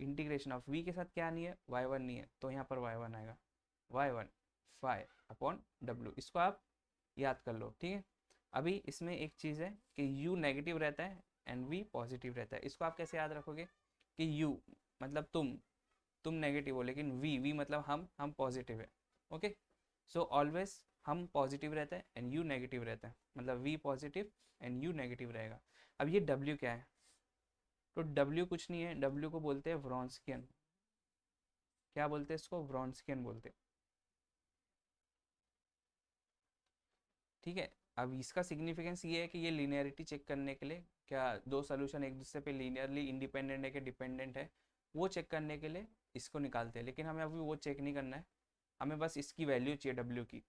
इंटीग्रेशन ऑफ, v के साथ क्या नहीं है, y1 नहीं है, तो यहाँ पर y1 आएगा, y1 फाइव अपॉन w। इसको आप याद कर लो। ठीक है, अभी इसमें एक चीज़ है कि u नेगेटिव रहता है एंड v पॉजिटिव रहता है। इसको आप कैसे याद रखोगे कि u मतलब तुम नेगेटिव हो, लेकिन v मतलब हम पॉजिटिव है। ओके, सो ऑलवेज हम पॉजिटिव रहता है एंड u नेगेटिव रहता है, मतलब v positive and u negative रहेगा। अब ये w क्या है, तो W कुछ नहीं है, W को बोलते हैं व्रॉन्स्कियन। क्या बोलते हैं इसको, व्रॉन्स्कियन बोलते हैं। ठीक है, अब इसका सिग्निफिकेंस ये है कि ये लीनियरिटी चेक करने के लिए, क्या दो सोल्यूशन एक दूसरे पे लीनियरली इंडिपेंडेंट है कि डिपेंडेंट है, वो चेक करने के लिए इसको निकालते हैं। लेकिन हमें अभी वो चेक नहीं करना है, हमें बस इसकी वैल्यू चाहिए W की,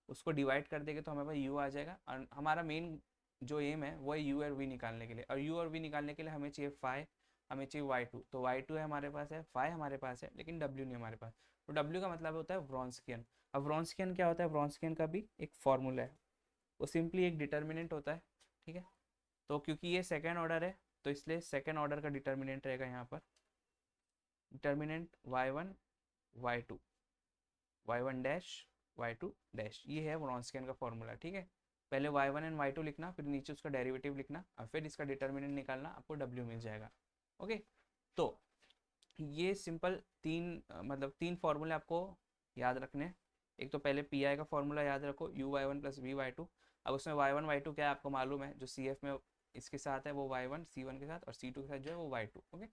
उसको डिवाइड कर देंगे तो हमें पास u आ जाएगा। और हमारा मेन जो एम है वो है u और v निकालने के लिए, और u और v निकालने के लिए हमें चाहिए फाई, हमें चाहिए y2, तो y2 है हमारे पास है, फाई हमारे पास है, लेकिन w नहीं हमारे पास। तो w का मतलब होता है व्रॉन्स्कियन। अब व्रॉन्स्कियन क्या होता है, व्रॉन्स्कियन का भी एक फॉर्मूला है, वो सिंपली एक डिटर्मिनेंट होता है। ठीक है, तो क्योंकि ये सेकेंड ऑर्डर है तो इसलिए सेकेंड ऑर्डर का डिटर्मिनेंट रहेगा यहाँ पर, determinant y1 y2 y1 dash y2 dash, ये है व्रॉन्स्कियन का फॉर्मूला। ठीक है, पहले y1 एंड y2 लिखना, फिर नीचे उसका डेरिवेटिव लिखना, और फिर इसका डिटर्मिनेंट निकालना, आपको w मिल जाएगा। ओके, तो ये सिंपल तीन मतलब तीन फार्मूले आपको याद रखने हैं। एक तो पहले पी आई का फॉर्मूला याद रखो, u y one plus v y two. अब उसमें वाई वन वाई टू क्या है आपको मालूम है, जो सी एफ में इसके साथ है वो वाई वन सी वन के साथ, और सी टू के साथ जो है वो वाई टू। ओके,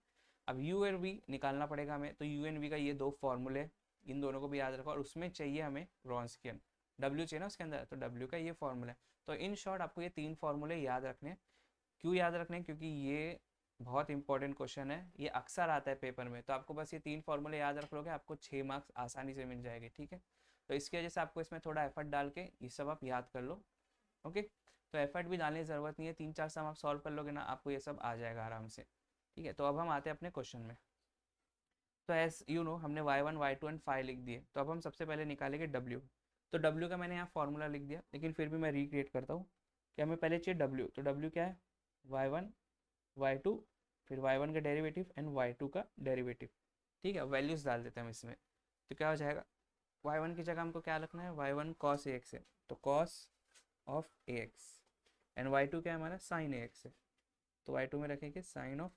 अब यू एंड वी निकालना पड़ेगा हमें, तो यू एंड वी का ये दो फॉर्मूले, इन दोनों को भी याद रखो, और उसमें चाहिए हमें व्रॉन्स्कियन, डब्ल्यू चाहिए ना उसके अंदर, तो डब्ल्यू का ये फॉर्मूला है। तो इन शॉर्ट आपको ये तीन फॉर्मूले याद रखने। क्यों याद रखने, क्योंकि ये बहुत इंपॉर्टेंट क्वेश्चन है, ये अक्सर आता है पेपर में, तो आपको बस ये तीन फॉर्मूले याद रख लोगे, आपको 6 मार्क्स आसानी से मिल जाएंगे। ठीक है, तो इसकी वजह से आपको इसमें थोड़ा एफर्ट डाल के ये सब आप याद कर लो। ओके, तो एफर्ट भी डालने की ज़रूरत नहीं है, 3-4 सम आप सॉल्व कर लोगे ना, आपको ये सब आ जाएगा आराम से। ठीक है, तो अब हम आते हैं अपने क्वेश्चन में। तो एज यू नो हमने y1 y2 एंड फाइव लिख दिए, तो अब हम सबसे पहले निकालेंगे w। तो w का मैंने यहाँ फॉर्मूला लिख दिया, लेकिन फिर भी मैं रिक्रिएट करता हूँ कि हमें पहले चाहिए w। तो w क्या है, y1 y2, फिर y1 का डेरिवेटिव एंड y2 का डेरिवेटिव। ठीक है, वैल्यूज डाल देते हैं हम इसमें, तो क्या हो जाएगा, y1 की जगह हमको क्या रखना है, y1 cos ax है, तो cos of ax, and y2 क्या है हमारा sin ax है, तो y2 में रखेंगे साइन ऑफ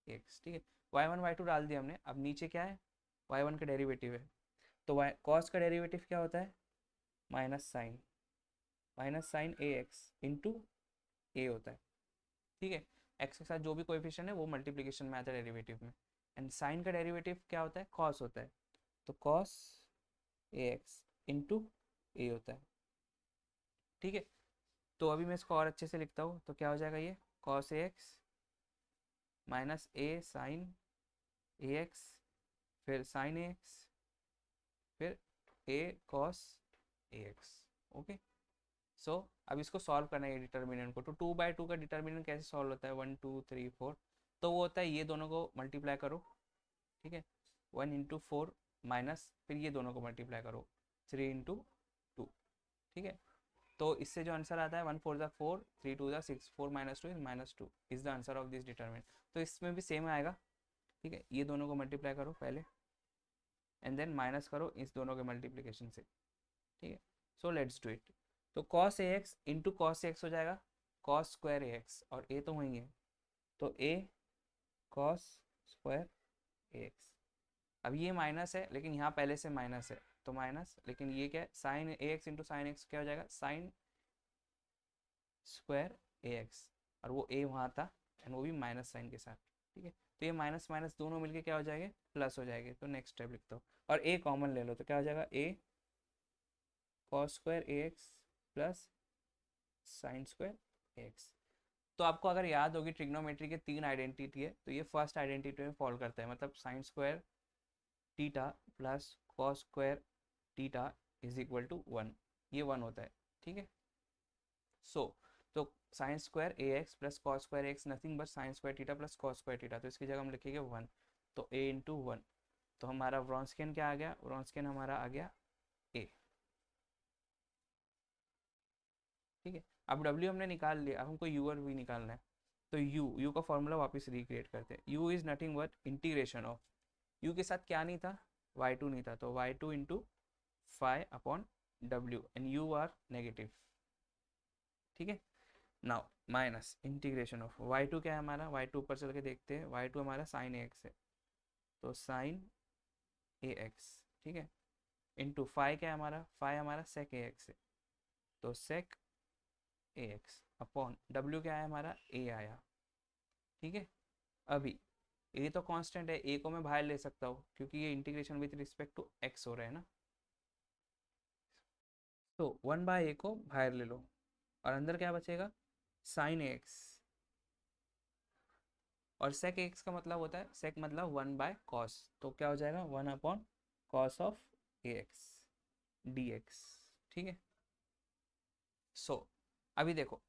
x, ठीक है। y1 y2 डाल दिया हमने। अब नीचे क्या है, y1 का डेरिवेटिव है, तो y cos का डेरिवेटिव क्या होता है, minus sign a x into ए होता है, ठीक है। x के साथ जो भी कोएफिशिएंट है वो मल्टीप्लिकेशन में आता है डेरिवेटिव में। एंड साइन का डेरिवेटिव क्या होता है, cos होता है, तो cos ए एक्स इंटू ए होता है, ठीक है। तो अभी मैं इसको और अच्छे से लिखता हूँ, तो क्या हो जाएगा ये, cos A x minus a sine a x, फिर साइन ए एक्स, फिर ए cos A x, okay. So अब इसको सॉल्व करना है डिटर्मिनेंट को। तो 2/2 का डिटर्मिनेंट कैसे सॉल्व होता है, 1 2 3 4, तो वो होता है ये दोनों को मल्टीप्लाई करो, ठीक है, 1 इंटू 4 माइनस फिर ये दोनों को मल्टीप्लाई करो 3 इंटू 2, ठीक है। तो इससे जो आंसर आता है 1 4 ज़ा 4, 3 2 ज़ा 6, 4 minus 2 is the answer of this determinant. तो इसमें भी सेम आएगा, ठीक है। ये दोनों को मल्टीप्लाई करो पहले एंड देन माइनस करो इस दोनों के मल्टीप्लिकेशन से, ठीक है। So let's do it. तो cos A x into cos A x हो जाएगा cos स्क्वायर ए एक्स, और ए तो वही है, तो ए cos स्क्वायर ए एक्स। अब ये माइनस है लेकिन यहाँ पहले से माइनस है, तो माइनस, लेकिन ये क्या है, sign a x into sine x क्या हो जाएगा, साइन स्क्वायर ए एक्स, और वो ए वहाँ था एंड वो भी माइनस साइन के साथ, ठीक है। तो ये माइनस माइनस दोनों मिलके क्या हो जाएंगे, प्लस हो जाएंगे। तो नेक्स्ट स्टेप लिखता हूँ, और ए कॉमन ले लो, तो क्या हो जाएगा, ए cos square a x plus sign square a x. तो आपको अगर याद होगी ट्रिग्नोमेट्री के 3 आइडेंटिटी है, तो ये फर्स्ट आइडेंटिटी में फॉल करता है, मतलब sine square theta plus cos square theta is equal to 1, ये 1 होता है, ठीक है। सो तो sine square a x plus cos square x nothing but sine square theta plus cos square theta, तो इसकी जगह हम लिखेंगे 1, तो ए इंटू 1। तो हमारा व्रॉन्स्कियन क्या आ गया, व्रॉन्स्कियन हमारा आ गया ए, ठीक है। अब W हमने निकाल लिया, अब हमको U और V निकालना है। तो U का फॉर्मूला वापस रिक्रिएट करते हैं। U is nothing but integration of, U के साथ क्या नहीं था, y2 नहीं था, तो y2 into five upon W and U are negative, ठीक है। Now minus integration of y2 क्या है हमारा, y2 ऊपर चल के देखते हैं, y2 हमारा साइन ए एक्स है, तो साइन ए एक्स, ठीक है, इंटू फाइव क्या है हमारा, फाइव हमारा सेक ए एक्स है, तो सेक ए एक्स अपॉन डब्ल्यू क्या है हमारा, ए आया, ठीक है। अभी ए तो कांस्टेंट है, ए को मैं बाहर ले सकता हूँ क्योंकि ये integration with respect to x हो रहा है ना, तो 1/a को बाहर ले लो और अंदर क्या बचेगा, साइन ए एक्स, और सेक एक्स का मतलब होता है, सेक मतलब 1/cos, तो क्या हो जाएगा 1/cos of a x d x, ठीक है। सो अभी देखो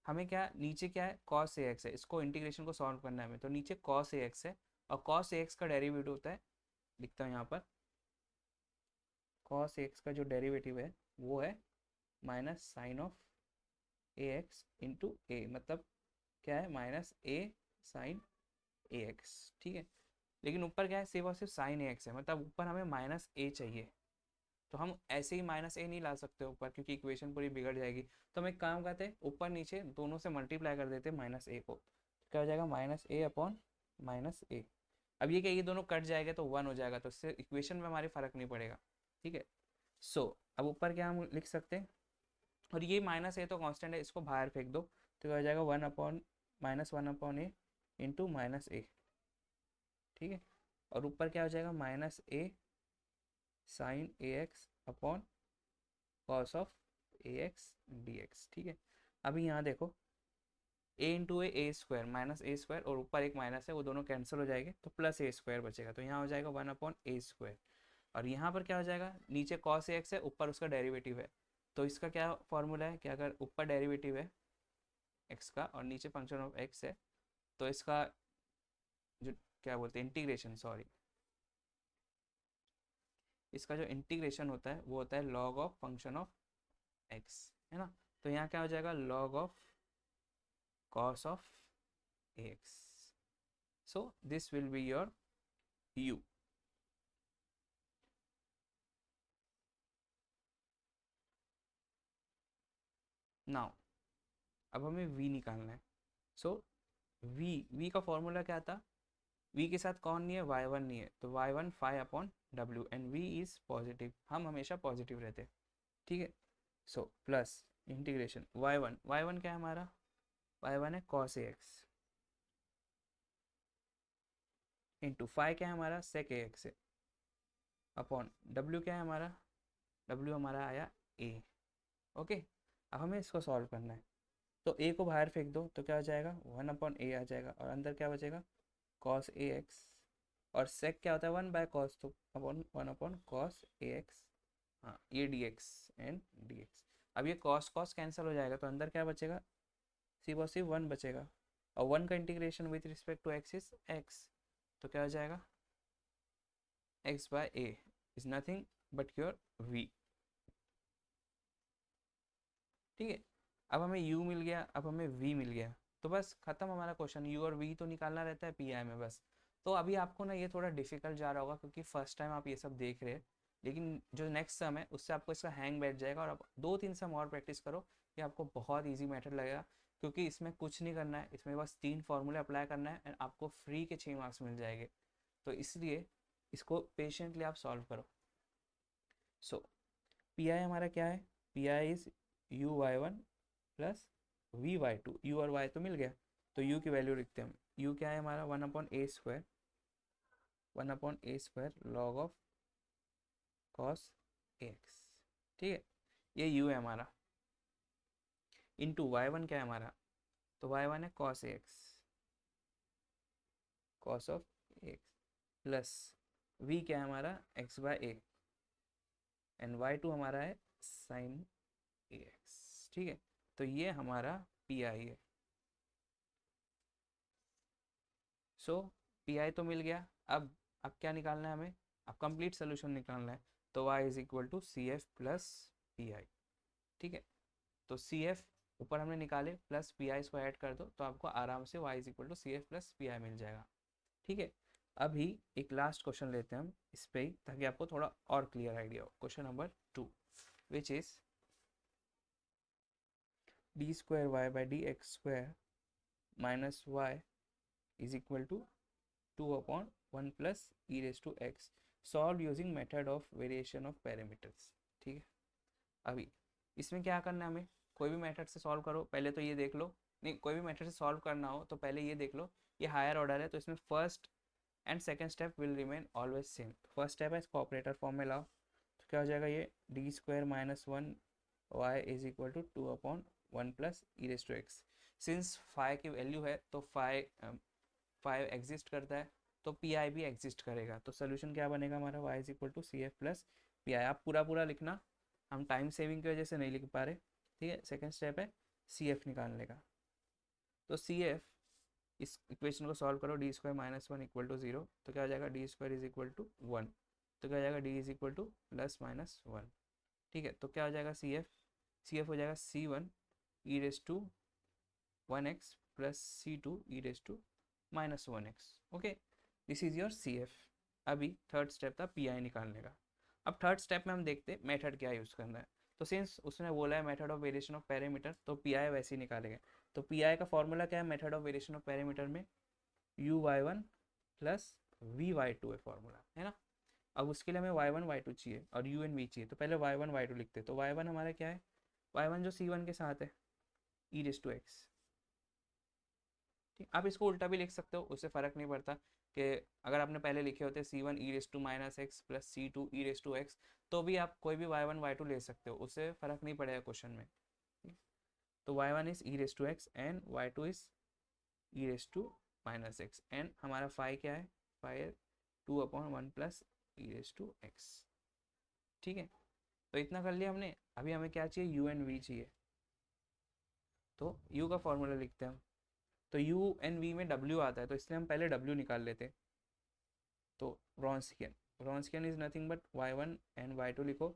हमें क्या, नीचे क्या है cos ए एक्स है, इसको इंटीग्रेशन को सॉल्व करना है हमें, तो नीचे cos ए एक्स है, और cos ए एक्स का डेरिवेटिव होता है, लिखता हूँ यहाँ पर, cos ए एक्स का जो डेरिवेटिव है वो है minus sine of a x into a, मतलब क्या है, minus a sine a x, ठीक है। लेकिन ऊपर क्या है, सिर्फ और सिर्फ साइन ए एक्स है, मतलब ऊपर हमें माइनस ए चाहिए, तो हम ऐसे ही माइनस ए नहीं ला सकते ऊपर, क्योंकि इक्वेशन पूरी बिगड़ जाएगी। तो हम एक काम करते हैं, ऊपर नीचे दोनों से मल्टीप्लाई कर देते हैं माइनस ए को, क्या हो जाएगा, माइनस ए अपॉन माइनस ए। अब ये क्या, ये दोनों कट जाएगा तो 1 हो जाएगा, तो इससे इक्वेशन में हमारे फर्क नहीं पड़ेगा, ठीक है। सो अब ऊपर क्या हम लिख सकते हैं, और ये माइनस ए तो कांस्टेंट है, इसको बाहर फेंक दो, तो क्या हो जाएगा 1/-1/a इंटू माइनस ए, ठीक है। और ऊपर क्या हो जाएगा, minus a sine a x upon cos of a x d x, ठीक है। अभी यहाँ देखो a into a square minus a square, और ऊपर एक माइनस है, वो दोनों कैंसिल हो जाएंगे, तो प्लस ए स्क्वायर बचेगा, तो यहाँ हो जाएगा 1/a²। और यहाँ पर क्या हो जाएगा, नीचे कॉस ए एक्स है, ऊपर उसका डेरिवेटिव है, तो इसका क्या फॉर्मूला है कि अगर ऊपर डेरिवेटिव है एक्स का और नीचे फंक्शन ऑफ एक्स है, तो इसका जो क्या बोलते हैं इंटीग्रेशन, सॉरी, इसका जो इंटीग्रेशन होता है वो होता है log of function of x, है ना। तो यहाँ क्या हो जाएगा, log of cos of ax, so this will be your u। Now अब हमें v निकालना है, सो v का फॉर्मूला क्या था, v के साथ कौन नहीं है, y1 नहीं है, तो y1 five upon w and v is positive, हम हमेशा पॉजिटिव रहते हैं, ठीक है। सो प्लस इंटीग्रेशन y1 क्या है हमारा, y1 है cos ax इंटू फाइव क्या है हमारा sec ax है, अपॉन w क्या है हमारा, w हमारा आया a। ओके, अब हमें इसको सॉल्व करना है, तो a को बाहर फेंक दो तो क्या हो जाएगा, 1/a आ जाएगा और अंदर क्या बचेगा cos ax, और sec क्या होता है 1/cos, तो अपॉन 1/cos ax, हाँ ये dx एंड dx। अब ये cos cos कैंसिल हो जाएगा तो अंदर क्या बचेगा, सिर्फ और सिर्फ 1 बचेगा, और 1 का integration with respect to x is x, तो क्या हो जाएगा x/a is nothing but your v, ठीक है। अब हमें u मिल गया, अब हमें v मिल गया, तो बस खत्म हमारा क्वेश्चन, u और v तो निकालना रहता है पी आई में बस। तो अभी आपको ना ये थोड़ा डिफिकल्ट जा रहा होगा क्योंकि फर्स्ट टाइम आप ये सब देख रहे हैं, लेकिन जो नेक्स्ट सम है उससे आपको इसका हैंग बैठ जाएगा, और आप 2-3 सम और प्रैक्टिस करो, ये आपको बहुत ईजी मेथड लगेगा, क्योंकि इसमें कुछ नहीं करना है, इसमें बस 3 फॉर्मूले अप्लाई करना है एंड आपको फ्री के 6 मार्क्स मिल जाएंगे। तो इसलिए इसको पेशेंटली आप सॉल्व करो। सो पी आई हमारा क्या है, P I is u/1 plus v/2, u और y तो मिल गया, तो u की वैल्यू लिखते हैं हम, u क्या है हमारा 1/a² log of cos ax, ठीक है, ये u है हमारा, इंटू y1 क्या है हमारा, तो y1 है cos of x plus v क्या है हमारा x/a एंड y2 हमारा है sin ax, ठीक है। तो ये हमारा पी आई है। सो पी आई तो मिल गया, अब क्या निकालना है हमें, अब कंप्लीट सोल्यूशन निकालना है, तो y is equal to C F plus P I, ठीक है। तो सी एफ ऊपर हमने निकाले प्लस पी आई इसको ऐड कर दो तो आपको आराम से y is equal to C F plus P I मिल जाएगा, ठीक है। अभी एक लास्ट क्वेश्चन लेते हैं हम इस पे ही, ताकि आपको थोड़ा और क्लियर आइडिया हो। Question number 2 which is d² y/dx² minus y is equal to 2/1 plus e raise to x, solve using method of variation of parameters, ठीक है। अभी इसमें क्या करना है हमें, कोई भी मेथड से सॉल्व करो, पहले तो ये देख लो, नहीं कोई भी मेथड से सॉल्व करना हो तो पहले ये देख लो, ये हायर ऑर्डर है तो इसमें first and second step will remain always same. First step है इसको ऑपरेटर फॉर्म में लाओ, तो क्या हो जाएगा, ये d² - 1 y is equal to 2/1 plus e raise to x. Since five की वैल्यू है तो फाइव एग्जिस्ट करता है, तो पी आई भी एग्जिस्ट करेगा, तो सोल्यूशन क्या बनेगा हमारा, y is equal to C F plus P I. आप पूरा पूरा लिखना, हम टाइम सेविंग की वजह से नहीं लिख पा रहे, ठीक है। सेकेंड स्टेप है सी एफ निकालने का, तो सी एफ इस इक्वेशन को सॉल्व करो, d² - 1 इक्वल टू 0, तो क्या हो जाएगा d² इज इक्वल टू 1, तो क्या हो जाएगा d इज इक्वल टू +-1, ठीक है। तो क्या हो जाएगा सी एफ हो जाएगा c1 e raise to 1x plus c2 e raise to -1x, okay, this is your C F. अभी थर्ड स्टेप था पी आई निकालने का। अब थर्ड स्टेप में हम देखते हैं मेथड क्या यूज़ करना है, तो सिंस उसने बोला है method of variation of parameter, तो पी आई वैसे ही निकालेंगे। तो पी आई का फॉर्मूला क्या है method of variation of parameter में, u/1 प्लस v/2 है फॉर्मूला, है ना। अब उसके लिए हमें y1 y2 चाहिए और u एंड v चाहिए, तो पहले y1 y2 लिखते हैं। तो y1 हमारा क्या है, y1 जो c1 के साथ है ई रेस टू एक्स, ठीक। आप इसको उल्टा भी लिख सकते हो, उससे फ़र्क नहीं पड़ता, कि अगर आपने पहले लिखे होते c1 e raise to -x plus c2 e raise to x, तो भी आप कोई भी y1 y2 ले सकते हो, उससे फ़र्क नहीं पड़ेगा क्वेश्चन में, ठीक। तो y1 is e raise to x and y2 is e raise to -x, and हमारा फाई क्या है, phi 2/1 plus e raise to x, ठीक है। तो इतना कर लिया हमने, अभी हमें क्या चाहिए, u एंड v चाहिए, तो u का फॉर्मूला लिखते हैं हम। तो u एंड v में w आता है, तो इसलिए हम पहले w निकाल लेते। तो Wronskian is nothing but y1 and y2 लिखो,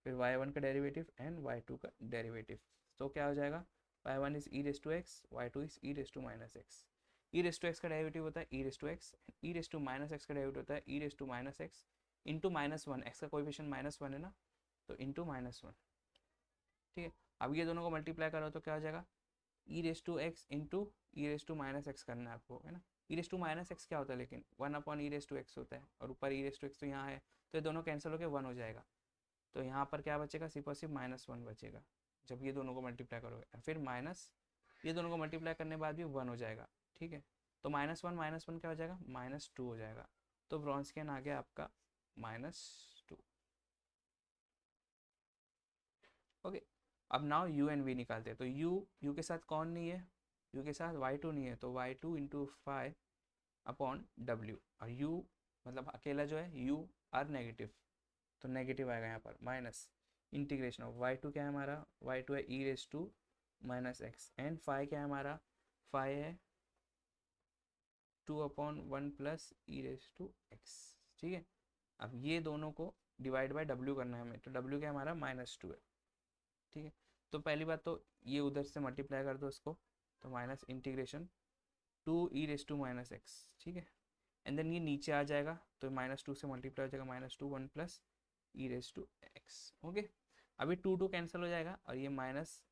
फिर y1 का डेरिवेटिव एंड y2 का डेरिवेटिव, तो क्या हो जाएगा, y1 is e raise to x, y2 is e raise to -x। E raise to x का डेरिवेटिव होता है e raise to x, e raise to -x का डेरिवेटिव होता है e raise to -x into -1, x का coefficient -1 है ना, तो इंटू -1, ठीक है। अब ये दोनों को मल्टीप्लाई करो तो क्या हो जाएगा, e raise to x into e raise to minus x करना है आपको, है ना। E raise to minus x क्या होता है, लेकिन 1 ई रेस टू एक्स होता है, और ऊपर ई रेस टू एक्स तो यहाँ है, तो ये दोनों कैंसिल होकर 1 हो जाएगा। तो यहाँ पर क्या बचेगा, सिर्फ और सिर्फ -1 बचेगा जब ये दोनों को मल्टीप्लाई करोगे, फिर माइनस ये दोनों को मल्टीप्लाई करने के बाद भी 1 हो जाएगा, ठीक है। तो -1 क्या हो जाएगा, -2 हो जाएगा। तो व्रॉन्स्कियन आ गया आपका -2। ओके, अब नाउ u एंड v निकालते हैं। तो u के साथ कौन नहीं है, u के साथ y2 नहीं है, तो y2 इंटू 5 अपॉन w, और u मतलब अकेला जो है u आर नेगेटिव, तो नेगेटिव आएगा यहाँ पर, माइनस इंटीग्रेशन ऑफ y2 क्या है हमारा, y2 है e raise to minus x, and 5 क्या है हमारा, 5 है 2/1 plus e raise to x, ठीक है। अब ये दोनों को डिवाइड बाय w करना है हमें, तो w क्या हमारा -2 है, ठीक है। तो पहली बात तो ये उधर से मल्टीप्लाई कर दो इसको, तो minus integration 2 e raise to minus x, ठीक है। एंड देन ये नीचे आ जाएगा, तो -2 से मल्टीप्लाई हो जाएगा, -2 1 plus e raise to x, okay. अभी 2 कैंसिल हो जाएगा, और ये माइनस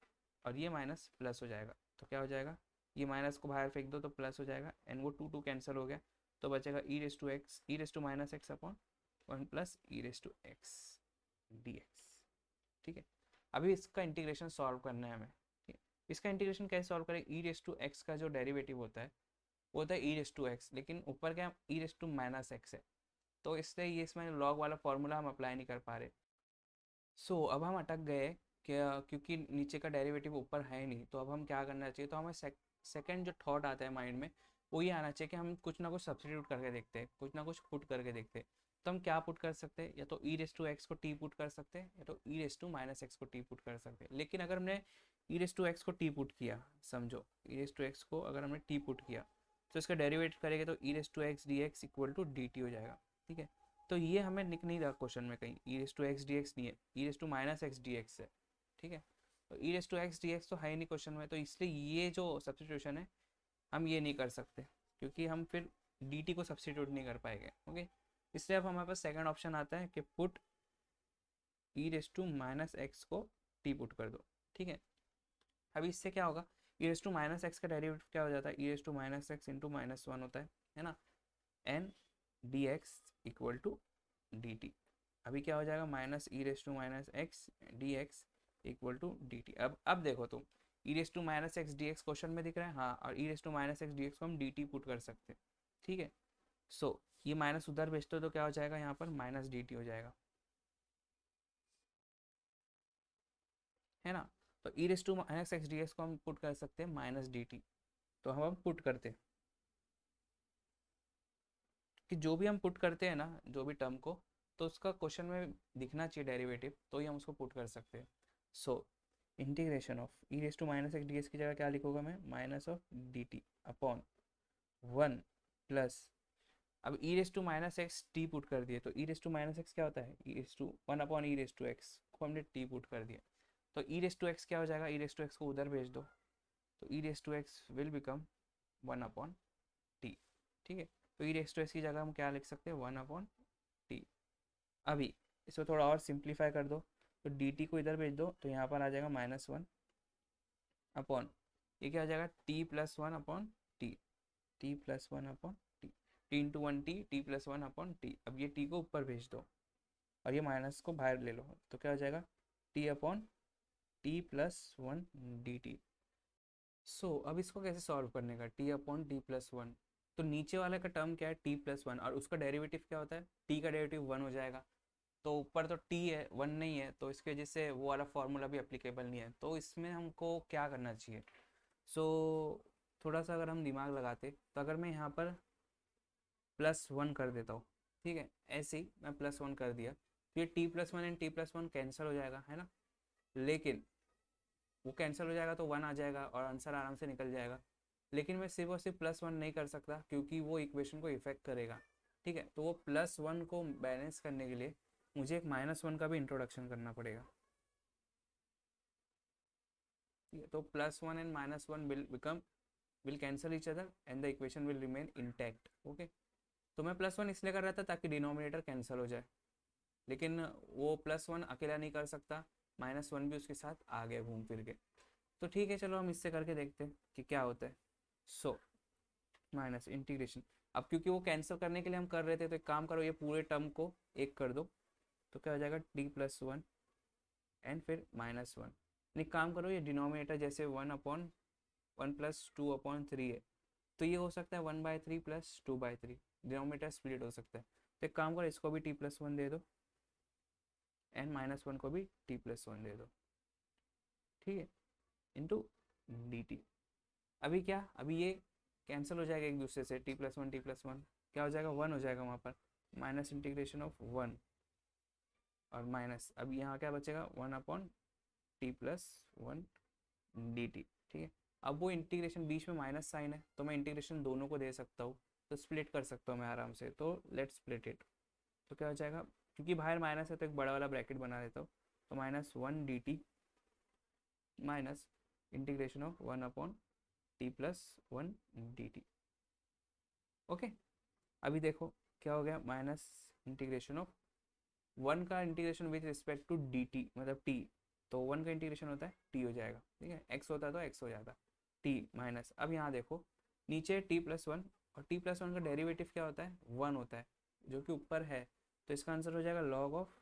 और ये माइनस प्लस हो जाएगा, तो क्या हो जाएगा, ये माइनस को बाहर फेंक दो तो प्लस हो जाएगा, एंड वो 2 कैंसिल हो गया, तो बचेगा e raise to x, e raise to minus x upon 1 plus e raise to x d x, ठीक है। अभी इसका इंटीग्रेशन सॉल्व करना है हमें, ठीक है। इसका इंटीग्रेशन कैसे सॉल्व करें, ई रेस टू एक्स का जो डेरिवेटिव होता है वो होता है ई रेस टू एक्स, लेकिन ऊपर क्या ई रेस टू माइनस एक्स है, तो इसलिए ये इसमें लॉग वाला फॉर्मूला हम अप्लाई नहीं कर पा रहे। सो अब हम अटक गए क्या, क्योंकि नीचे का डेरिवेटिव ऊपर है नहीं, तो अब हम क्या करना चाहिए, तो हमें सेकंड जो थॉट आता है माइंड में वो ये आना चाहिए कि हम कुछ ना कुछ सब्सटीट्यूट करके देखते हैं, कुछ ना कुछ पुट करके देखते हैं। तो हम क्या पुट कर सकते हैं, या तो ई रेस टू एक्स को टी पुट कर सकते हैं, या तो e raise to minus x को टी पुट कर सकते हैं। लेकिन अगर हमने ई रेस टू एक्स को टी पुट किया, समझो ई रेस टू एक्स को अगर हमने टी पुट किया, तो इसका डेरिवेटिव करेंगे तो e raise to x d x equal to d t हो जाएगा, ठीक है। तो ये हमें निक नहीं रहा क्वेश्चन में कहीं, e raise to x d x नहीं है, e raise to minus x d x है, ठीक है। तो e raise to x d x तो है ही नहीं क्वेश्चन में, तो इसलिए ये जो सब्सटीट्यूशन है हम ये नहीं कर सकते, क्योंकि हम फिर डी टी को सब्सटीट्यूट नहीं कर पाएंगे, ओके। इसलिए अब हमारे पास सेकंड ऑप्शन आता है कि put e raise to minus x को टी पुट कर दो, ठीक है। अभी इससे क्या होगा, e raise to minus x का डेरिवेटिव क्या हो जाता है, e raise to minus x into -1 होता है ना, and d x equal to d t. अभी क्या हो जाएगा, minus e raise to minus x d x equal to d t. अब देखो तुम, e raise to minus x d x question में दिख रहा है, हाँ, और e raise to minus x d x को हम डी टी पुट कर सकते हैं, ठीक है। सो ये माइनस उधर भेजते हो तो क्या हो जाएगा, यहाँ पर माइनस डी टी हो जाएगा, है ना। तो e raise to minus x d x को हम पुट कर सकते हैं माइनस डी टी, तो हम पुट करते हैं कि जो भी हम पुट करते हैं ना, जो भी टर्म को, तो उसका क्वेश्चन में दिखना चाहिए डेरिवेटिव, तो ही हम उसको पुट कर सकते हैं। So integration of E raise to minus x d x की जगह क्या लिखूंगा मैं, minus of d t upon 1 plus, अब e raise to minus x t put कर दिए, तो e raise to minus x क्या होता है, e raise to 1 upon e raise to x को हमने टी पुट कर दिया, तो ई रेस टू एक्स क्या हो जाएगा, ई रेस टू एक्स को उधर भेज दो, तो e raise to x will become 1 upon t, ठीक है। तो ई रेस टू एक्स की जगह हम क्या लिख सकते हैं, 1 अपॉन टी। अभी इसको थोड़ा और सिंप्लीफाई कर दो, तो डी टी को इधर भेज दो, तो यहाँ पर आ जाएगा -1 अपॉन, ये क्या आ जाएगा, T plus 1 upon T, T plus 1 upon T, T into 1 T, T plus 1 upon T. अब ये टी को ऊपर भेज दो, और ये माइनस को बाहर ले लो, तो क्या हो जाएगा, t upon t plus 1 d t. So अब इसको कैसे सॉल्व करने का, टी अपॉन टी प्लस 1, तो नीचे वाले का टर्म क्या है, टी प्लस 1, और उसका डेरिवेटिव क्या होता है, टी का डेरिवेटिव 1 हो जाएगा, तो ऊपर तो टी है 1 नहीं है, तो इसकी वजह से वो वाला फॉर्मूला भी एप्लीकेबल नहीं है। तो इसमें हमको क्या करना चाहिए, सो थोड़ा सा अगर हम दिमाग लगाते, तो अगर मैं यहाँ पर +1 कर देता हूँ, ठीक है, ऐसे ही मैं +1 कर दिया, तो ये T plus one and T plus one cancel हो जाएगा, है ना। लेकिन वो कैंसिल हो जाएगा तो 1 आ जाएगा और आंसर आराम से निकल जाएगा। लेकिन मैं सिर्फ और सिर्फ +1 नहीं कर सकता, क्योंकि वो इक्वेशन को इफेक्ट करेगा, ठीक है। तो वो +1 को बैलेंस करने के लिए मुझे एक -1 का भी इंट्रोडक्शन करना पड़ेगा, ठीक है। तो +1 and -1 will cancel each other and the equation will remain intact, okay. तो मैं +1 इसलिए कर रहा था ताकि डिनोमिनेटर कैंसिल हो जाए, लेकिन वो +1 अकेला नहीं कर सकता, -1 भी उसके साथ आ गया घूम फिर के। तो ठीक है, चलो हम इससे करके देखते हैं कि क्या होता है। सो माइनस इंटीग्रेशन, अब क्योंकि वो कैंसिल करने के लिए हम कर रहे थे तो एक काम करो, ये पूरे टर्म को एक कर दो, तो क्या हो जाएगा t+1 एंड फिर -1। एक काम करो, ये डिनोमिनेटर जैसे 1/1+2/3 है, तो ये हो सकता है 1/3 + 2/3, डिनोमिनेटर स्प्लिट हो सकता है। तो एक काम करो, इसको भी t+1 दे दो एंड -1 को भी t+1 दे दो, ठीक है, इंटू dt। अभी क्या, अभी ये कैंसिल हो जाएगा एक दूसरे से, t+1 क्या हो जाएगा, 1 हो जाएगा वहाँ पर, माइनस इंटीग्रेशन ऑफ 1 और माइनस, अब यहाँ क्या बचेगा 1/t+1 dt, ठीक है। अब वो इंटीग्रेशन बीच में माइनस साइन है, तो मैं इंटीग्रेशन दोनों को दे सकता हूँ, तो स्प्लिट कर सकता हूँ मैं आराम से, तो लेट्स स्प्लिट इट। तो क्या हो जाएगा, क्योंकि बाहर माइनस है तो एक बड़ा वाला ब्रैकेट बना देता हूँ, तो -1 dt minus integration of 1/t+1 dt। Okay, अभी देखो क्या हो गया, माइनस इंटीग्रेशन ऑफ 1 का integration with respect to dt मतलब t, तो 1 का इंटीग्रेशन होता है t हो जाएगा, ठीक है, x होता है तो x हो जाता t माइनस, अब यहाँ देखो नीचे t+1 और t+1 का डेरिवेटिव क्या होता है 1 होता है, जो कि ऊपर है, तो इसका आंसर हो जाएगा log ऑफ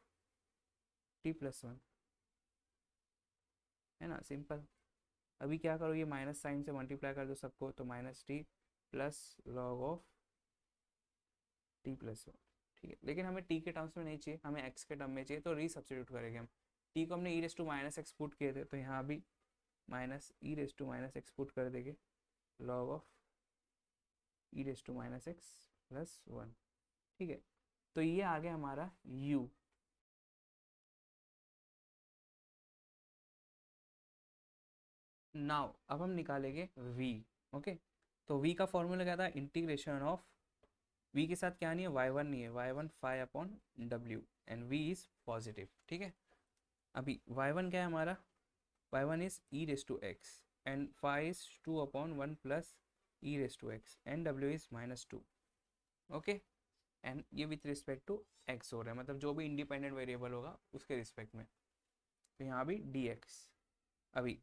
t+1, है ना, सिंपल। अभी क्या करो, ये माइनस साइन से मल्टीप्लाई कर दो सबको, तो -t plus log of t+1, ठीक है। लेकिन हमें t के टर्म्स में नहीं चाहिए, हमें x के टर्म में चाहिए, तो री सब्सिट्यूट करेंगे हम। t को हमने e⁻x पुट किए थे, तो यहाँ भी -e⁻x पुट कर देंगे, log ऑफ e⁻x प्लस 1, ठीक है। तो ये आ गया हमारा u। नाउ अब हम निकालेंगे v, ओके। तो v का फॉर्मूला क्या था, इंटीग्रेशन ऑफ v के साथ क्या नहीं है, y1 नहीं है, y1 5/w and v is positive, ठीक है। अभी y1 क्या है हमारा, y1 is e⁻x and 5 is 2/1 plus e⁻x and w is -2, okay. And ये विथ रिस्पेक्ट टू x हो रहा है, मतलब जो भी इंडिपेंडेंट वेरिएबल होगा उसके रिस्पेक्ट में, तो यहाँ भी dx। अभी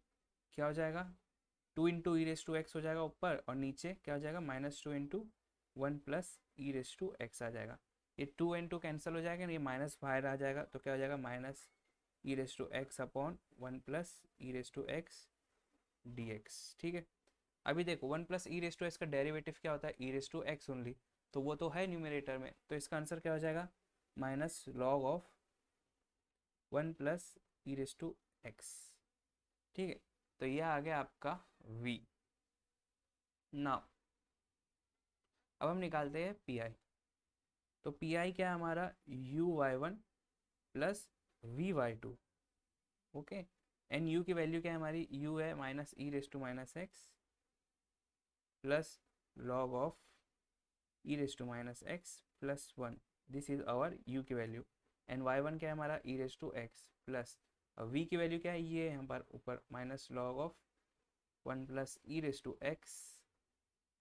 क्या हो जाएगा, 2 इंटू e⁻x हो जाएगा ऊपर, और नीचे क्या हो जाएगा -2 इंटू 1 प्लस e⁻x आ जाएगा। ये 2 एंड 2 कैंसिल हो जाएगा, ये माइनस बाहर आ जाएगा, तो क्या हो जाएगा -e⁻x/1 प्लस e⁻x dx, ठीक है। अभी देखो 1 प्लस e⁻x का डेरिवेटिव क्या होता है, e⁻x ओनली, तो वो तो है न्यूमरेटर में, तो इसका आंसर क्या हो जाएगा, minus log of 1 plus e⁻x, ठीक है। तो यह आ गया आपका v। नाउ अब हम निकालते हैं पी आई। तो पी आई क्या है हमारा, u/y1 plus v/y2, okay. And u की वैल्यू क्या है हमारी, u है -e⁻x plus log of e⁻x plus 1, this is our u की वैल्यू। एंड y1 क्या है हमारा, e⁻x प्लस v की वैल्यू क्या है, ये यहाँ पर ऊपर minus log of 1 plus e⁻x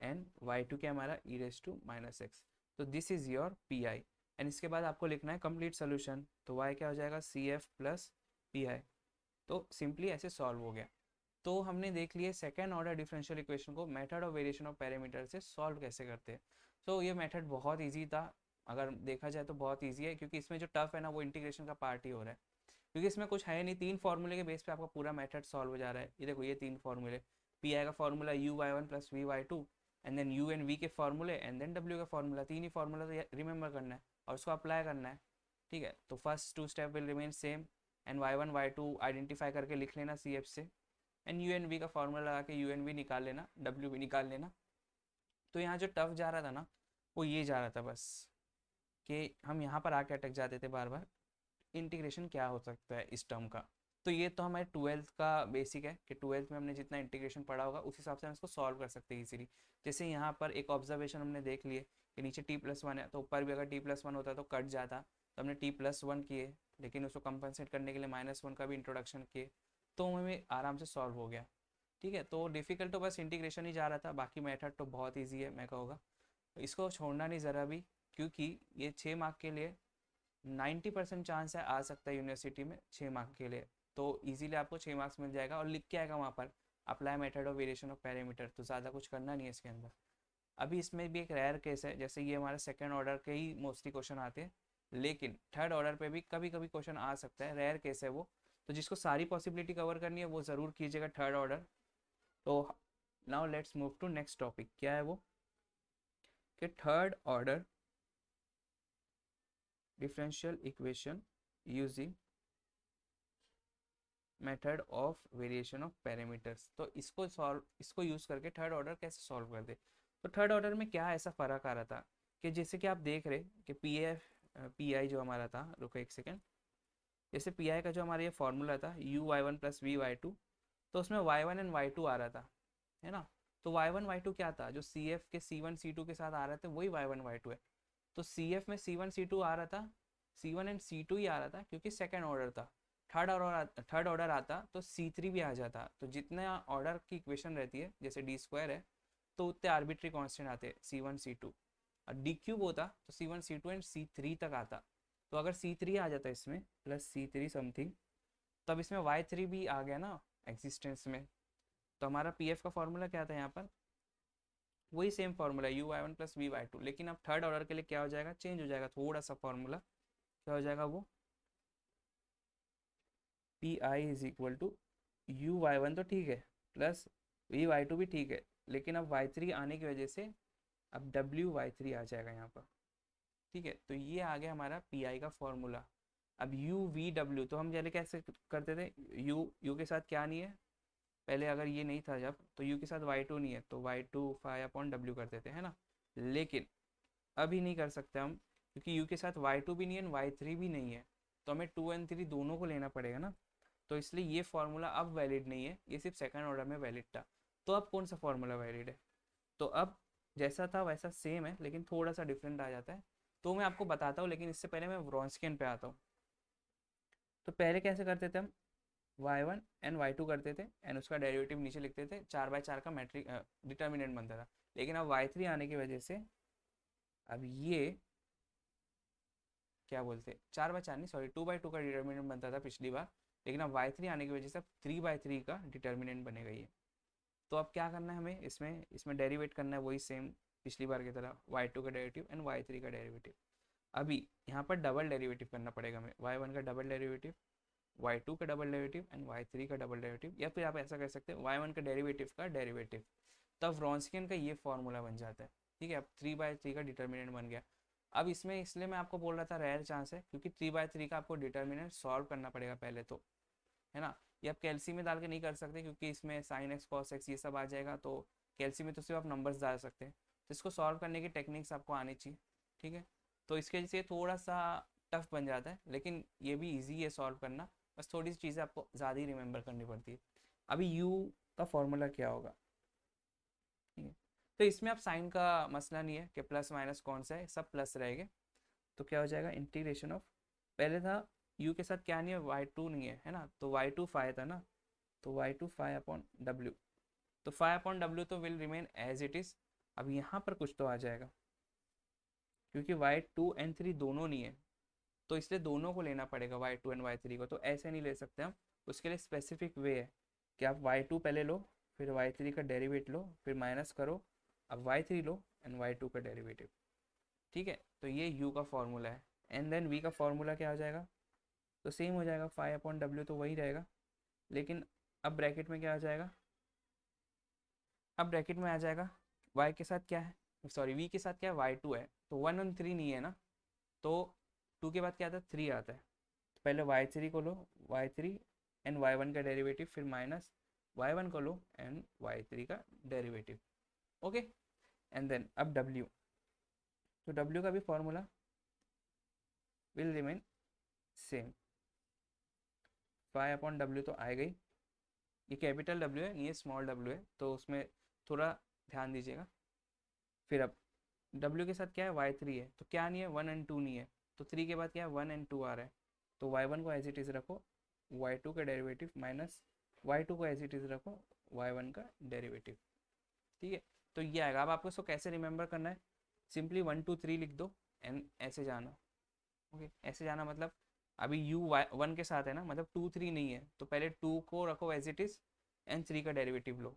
and y2 क्या हमारा e⁻x। तो this is your P I, and इसके बाद आपको लिखना है कंप्लीट सोल्यूशन, तो y क्या हो जाएगा CF प्लस पी आई। तो सिंपली ऐसे सॉल्व हो गया। तो हमने देख लिया सेकेंड ऑर्डर डिफरेंशियल इक्वेशन को method of variation of parameter से सॉल्व कैसे करते हैं। तो ये मेथड बहुत ईजी था, अगर देखा जाए तो बहुत ईजी है, क्योंकि इसमें जो टफ है ना वो इंटीग्रेशन का पार्ट ही हो रहा है, क्योंकि इसमें कुछ है नहीं, 3 फार्मूले के बेस पे आपका पूरा मेथड सॉल्व हो जा रहा है। ये देखो ये 3 फार्मूले, पी आई का formula u/y1 plus v/y2, and then u and v के फार्मूले, एंड देन w का फार्मूला, 3 ही फार्मूला तो रिमेंबर करना है और उसको अप्लाई करना है, ठीक है। तो first 2 step will remain same, and y1 y2 identify करके लिख लेना CF से, एंड यू एन वी का फॉर्मूला लगा के यू एन वी निकाल लेना, डब्ल्यू भी निकाल लेना। तो यहाँ जो टफ जा रहा था ना वो ये जा रहा था बस, कि हम यहाँ पर आके अटक जाते थे बार बार, इंटीग्रेशन क्या हो सकता है इस टर्म का। तो ये तो हमारे 12th का बेसिक है, कि 12th में हमने जितना इंटीग्रेशन पढ़ा होगा उस हिसाब से हम इसको सॉल्व कर सकते हैं इजीली। जैसे यहाँ पर एक ऑब्जर्वेशन हमने देख लिए कि नीचे t+1 है, तो ऊपर भी अगर t+1 होता तो कट जाता, तो हमने t+1 किए, लेकिन उसको कंपनसेट करने के लिए -1 का भी इंट्रोडक्शन किए, तो हमें आराम से सॉल्व हो गया, ठीक है। तो डिफिकल्ट तो बस इंटीग्रेशन ही जा रहा था, बाकी मेथड तो बहुत ईजी है मैं कहूँगा, इसको छोड़ना नहीं ज़रा भी, क्योंकि ये 6 मार्क के लिए 90% चांस है आ सकता है यूनिवर्सिटी में 6 मार्क के लिए, तो इजीली आपको 6 मार्क्स मिल जाएगा, और लिख के आएगा वहाँ पर apply method of variation of parameter, तो ज़्यादा कुछ करना नहीं है इसके अंदर। अभी इसमें भी एक रेयर केस है, जैसे ये हमारा सेकंड ऑर्डर के ही मोस्टली क्वेश्चन आते हैं, लेकिन थर्ड ऑर्डर पे भी कभी कभी क्वेश्चन आ सकता है, रेयर केस है वो। तो जिसको सारी पॉसिबिलिटी कवर करनी है वो ज़रूर कीजिएगा थर्ड ऑर्डर। तो now let's move to next topic, क्या है वो कि third order differential equation using method of variation of parameters. तो इसको यूज़ करके थर्ड ऑर्डर कैसे सॉल्व करते। तो थर्ड ऑर्डर में क्या ऐसा फ़र्क आ रहा था कि जैसे कि आप देख रहे कि पी आई जो हमारा था, रुको एक सेकेंड, जैसे पी आई का जो हमारा ये फॉर्मूला था u y one plus v y two, तो उसमें y one and y two आ रहा था, है ना। तो वाई वन वाई टू क्या था, जो सी एफ के सी वन सी टू के साथ आ रहे थे वही वाई वन वाई टू है। तो सी एफ में सी वन सी टू आ रहा था, सी वन एंड सी टू ही आ रहा था क्योंकि सेकेंड ऑर्डर था। थर्ड ऑर्डर आता तो सी थ्री भी आ जाता। तो जितना ऑर्डर की इक्वेशन रहती है, जैसे डी स्क्वायर है, तो उतने आर्बिट्री कांस्टेंट आते सी वन सी टू। और डी क्यूब होता तो c one c two and c three तक आता। तो अगर सी थ्री आ जाता इसमें प्लस सी थ्री समथिंग, तो अब इसमें वाई थ्री भी आ गया ना एग्जिस्टेंस में। तो हमारा पी एफ का फॉर्मूला क्या था यहाँ पर, वही same formula u y one plus v y two, लेकिन अब थर्ड ऑर्डर के लिए क्या हो जाएगा, चेंज हो जाएगा थोड़ा सा फॉर्मूला। क्या हो जाएगा वो, P I is equal to u y one तो ठीक है प्लस वी वाई टू भी ठीक है, लेकिन अब वाई थ्री आने की वजह से अब डब्ल्यू वाई थ्री आ जाएगा यहाँ पर। ठीक है, तो ये आ गया हमारा पी आई का फॉर्मूला। अब यू वी डब्ल्यू तो हम पहले कैसे करते थे, यू के साथ क्या नहीं है, पहले अगर ये नहीं था जब, तो यू के साथ वाई टू नहीं है तो वाई टू फाई अपॉन डब्ल्यू करते थे, है ना। लेकिन अभी नहीं कर सकते हम, क्योंकि यू के साथ वाई टू भी नहीं है वाई थ्री भी नहीं है, तो हमें टू एंड थ्री दोनों को लेना पड़ेगा ना। तो इसलिए ये फॉर्मूला अब वैलिड नहीं है, ये सिर्फ सेकंड ऑर्डर में वैलिड था। तो अब कौन सा फॉर्मूला वैलिड है, तो अब जैसा था वैसा सेम है, लेकिन थोड़ा सा डिफरेंट आ जाता है। तो मैं आपको बताता हूँ, लेकिन इससे पहले मैं व्रॉन्स्कियन पे आता हूँ। तो पहले कैसे करते थे हम, y one and y two करते थे एंड उसका डेरिवेटिव नीचे लिखते थे, 4/4 का मैट्रिक डिटर्मिनेंट बनता था। लेकिन अब वाई थ्री आने की वजह से अब ये क्या बोलते, 4/4 नहीं सॉरी 2/2 का डिटर्मिनेंट बनता था पिछली बार, लेकिन अब वाई थ्री आने की वजह से अब 3/3 का डिटर्मिनेंट बनेगा ये। तो अब क्या करना है हमें, इसमें इसमें डेरिवेट करना है वही सेम पिछली बार की तरह, वाई टू का डेरिवेटिव एंड वाई थ्री का डेरिवेटिव। अभी यहाँ पर डबल डेरिवेटिव करना पड़ेगा हमें, वाई वन का डबल डेरिवेटिव, वाई टू का double derivative and y three का डबल डेरिवेटिव, या फिर आप ऐसा कर सकते हैं वाई वन का डेरिवेटिव का डेरिवेटिव। तब व्रॉन्स्कियन का ये फॉर्मूला बन जाता है। ठीक है, अब 3/3 का डिटर्मिनेंट बन गया। अब इसमें इसलिए मैं आपको बोल रहा था रेयर चांस है, क्योंकि 3/3 का आपको डिटर्मिनेंट सॉल्व करना पड़ेगा पहले तो, है ना। ये आप कैलसी में डाल के नहीं कर सकते, क्योंकि इसमें साइन एक्स कॉस एक्स ये सब आ जाएगा। तो कैलसी में तो सिर्फ आप नंबर्स डाल सकते हैं। तो इसको सॉल्व करने की टेक्निक्स आपको आनी चाहिए। ठीक है, तो इसके वजह से थोड़ा सा टफ बन जाता है, लेकिन ये भी ईजी है सॉल्व करना। बस थोड़ी सी चीज़ें आपको ज़्यादा ही रिमेंबर करनी पड़ती है। अभी यू का फॉर्मूला क्या होगा, ठीक है। तो इसमें अब साइन का मसला नहीं है कि प्लस माइनस कौन सा है, सब प्लस रहेंगे। तो क्या हो जाएगा इंटीग्रेशन ऑफ, पहले था यू के साथ क्या नहीं है, वाई टू नहीं है ना, तो वाई टू फाइव था ना, तो वाई टू फाइव अपॉन डब्ल्यू। तो फाइव अपॉन डब्ल्यू तो will remain as it is. अब यहाँ पर कुछ तो आ जाएगा, क्योंकि वाई टू एंड थ्री दोनों नहीं है, तो इसलिए दोनों को लेना पड़ेगा y two and y three को। तो ऐसे नहीं ले सकते हम, उसके लिए स्पेसिफिक वे है कि आप वाई टू पहले लो, फिर वाई थ्री का डेरिवेट लो, फिर माइनस करो, अब वाई थ्री लो एंड वाई टू का डेरिवेटिव। ठीक है, तो ये यू का फॉर्मूला है। एंड देन वी का फॉर्मूला क्या हो जाएगा, तो सेम हो जाएगा, फाइव अपॉन डब्ल्यू तो वही रहेगा, लेकिन अब ब्रैकेट में क्या आ जाएगा, अब ब्रैकेट में आ जाएगा y के साथ क्या है, सॉरी v के साथ क्या है, y2 है, तो 1 और 3 नहीं है ना, तो 2 के बाद क्या आता है, 3 आता है। तो पहले y3 को लो, y3 एंड y1 का डेरिवेटिव, फिर माइनस y1 को लो एंड y3 का डेरिवेटिव। ओके, एंड देन अब w, तो w का भी formula will remain same, 5/w तो आएगा ही। ये कैपिटल W है, ये स्मॉल w है, तो उसमें थोड़ा ध्यान दीजिएगा। फिर अब W के साथ क्या है, y3 है, तो क्या नहीं है, 1 और 2 नहीं है, तो 3 के बाद क्या है, 1 और 2 आ रहा है, तो y1 को एज इट इज़ रखो, y2 का डेरिवेटिव माइनस y2 को एज इट इज़ रखो, y1 का डेरिवेटिव। ठीक है, तो ये आएगा। अब आपको इसको कैसे रिमेंबर करना है, सिंपली 1 2 3 लिख दो एंड ऐसे जाना। ओके, ऐसे जाना मतलब अभी u 1 के साथ है ना, मतलब 2 3 नहीं है, तो पहले 2 को रखो एज इट इज़ n3 का डेरिवेटिव लो,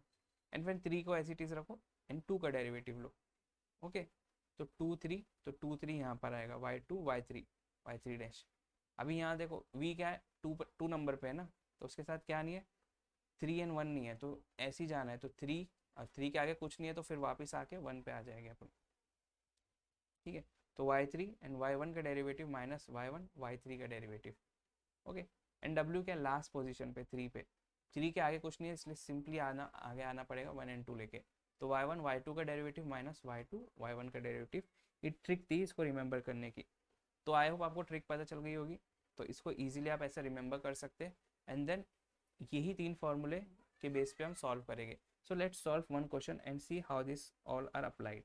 एंड फिर 3 को एज इट इज रखो, n2 का डेरिवेटिव लो। ओके, तो 2 3, तो 2 3 यहाँ पर आएगा, y2 y3 डैश। अभी यहाँ देखो v क्या है, 2 नंबर पे है ना, तो उसके साथ क्या नहीं है, 3 एंड 1 नहीं है, तो ऐसे ही जाना है, तो 3 और 3 के आगे कुछ नहीं है, तो फिर वापस आके 1 पे आ जाएंगे अपन। ठीक है, तो y3 एंड y1 का डेरिवेटिव माइनस y1 y3 का डेरिवेटिव। ओके, एंड w क्या, लास्ट पोजीशन पे 3 पे, 3 के आगे कुछ नहीं है, इसलिए सिंपली आगे आना पड़ेगा 1 एंड 2 लेके। तो y1 y2 का डेरिवेटिव माइनस y2 y1 का डेरिवेटिव। ये ट्रिक थी इसको रिमेंबर करने की। तो आई होप आपको ट्रिक पता चल गई होगी, तो इसको इजीली आप ऐसे रिमेंबर कर सकते हैं, एंड देन यही 3 फॉर्मूले के बेस पे हम सॉल्व करेंगे। So let's solve one question and see how this all are applied.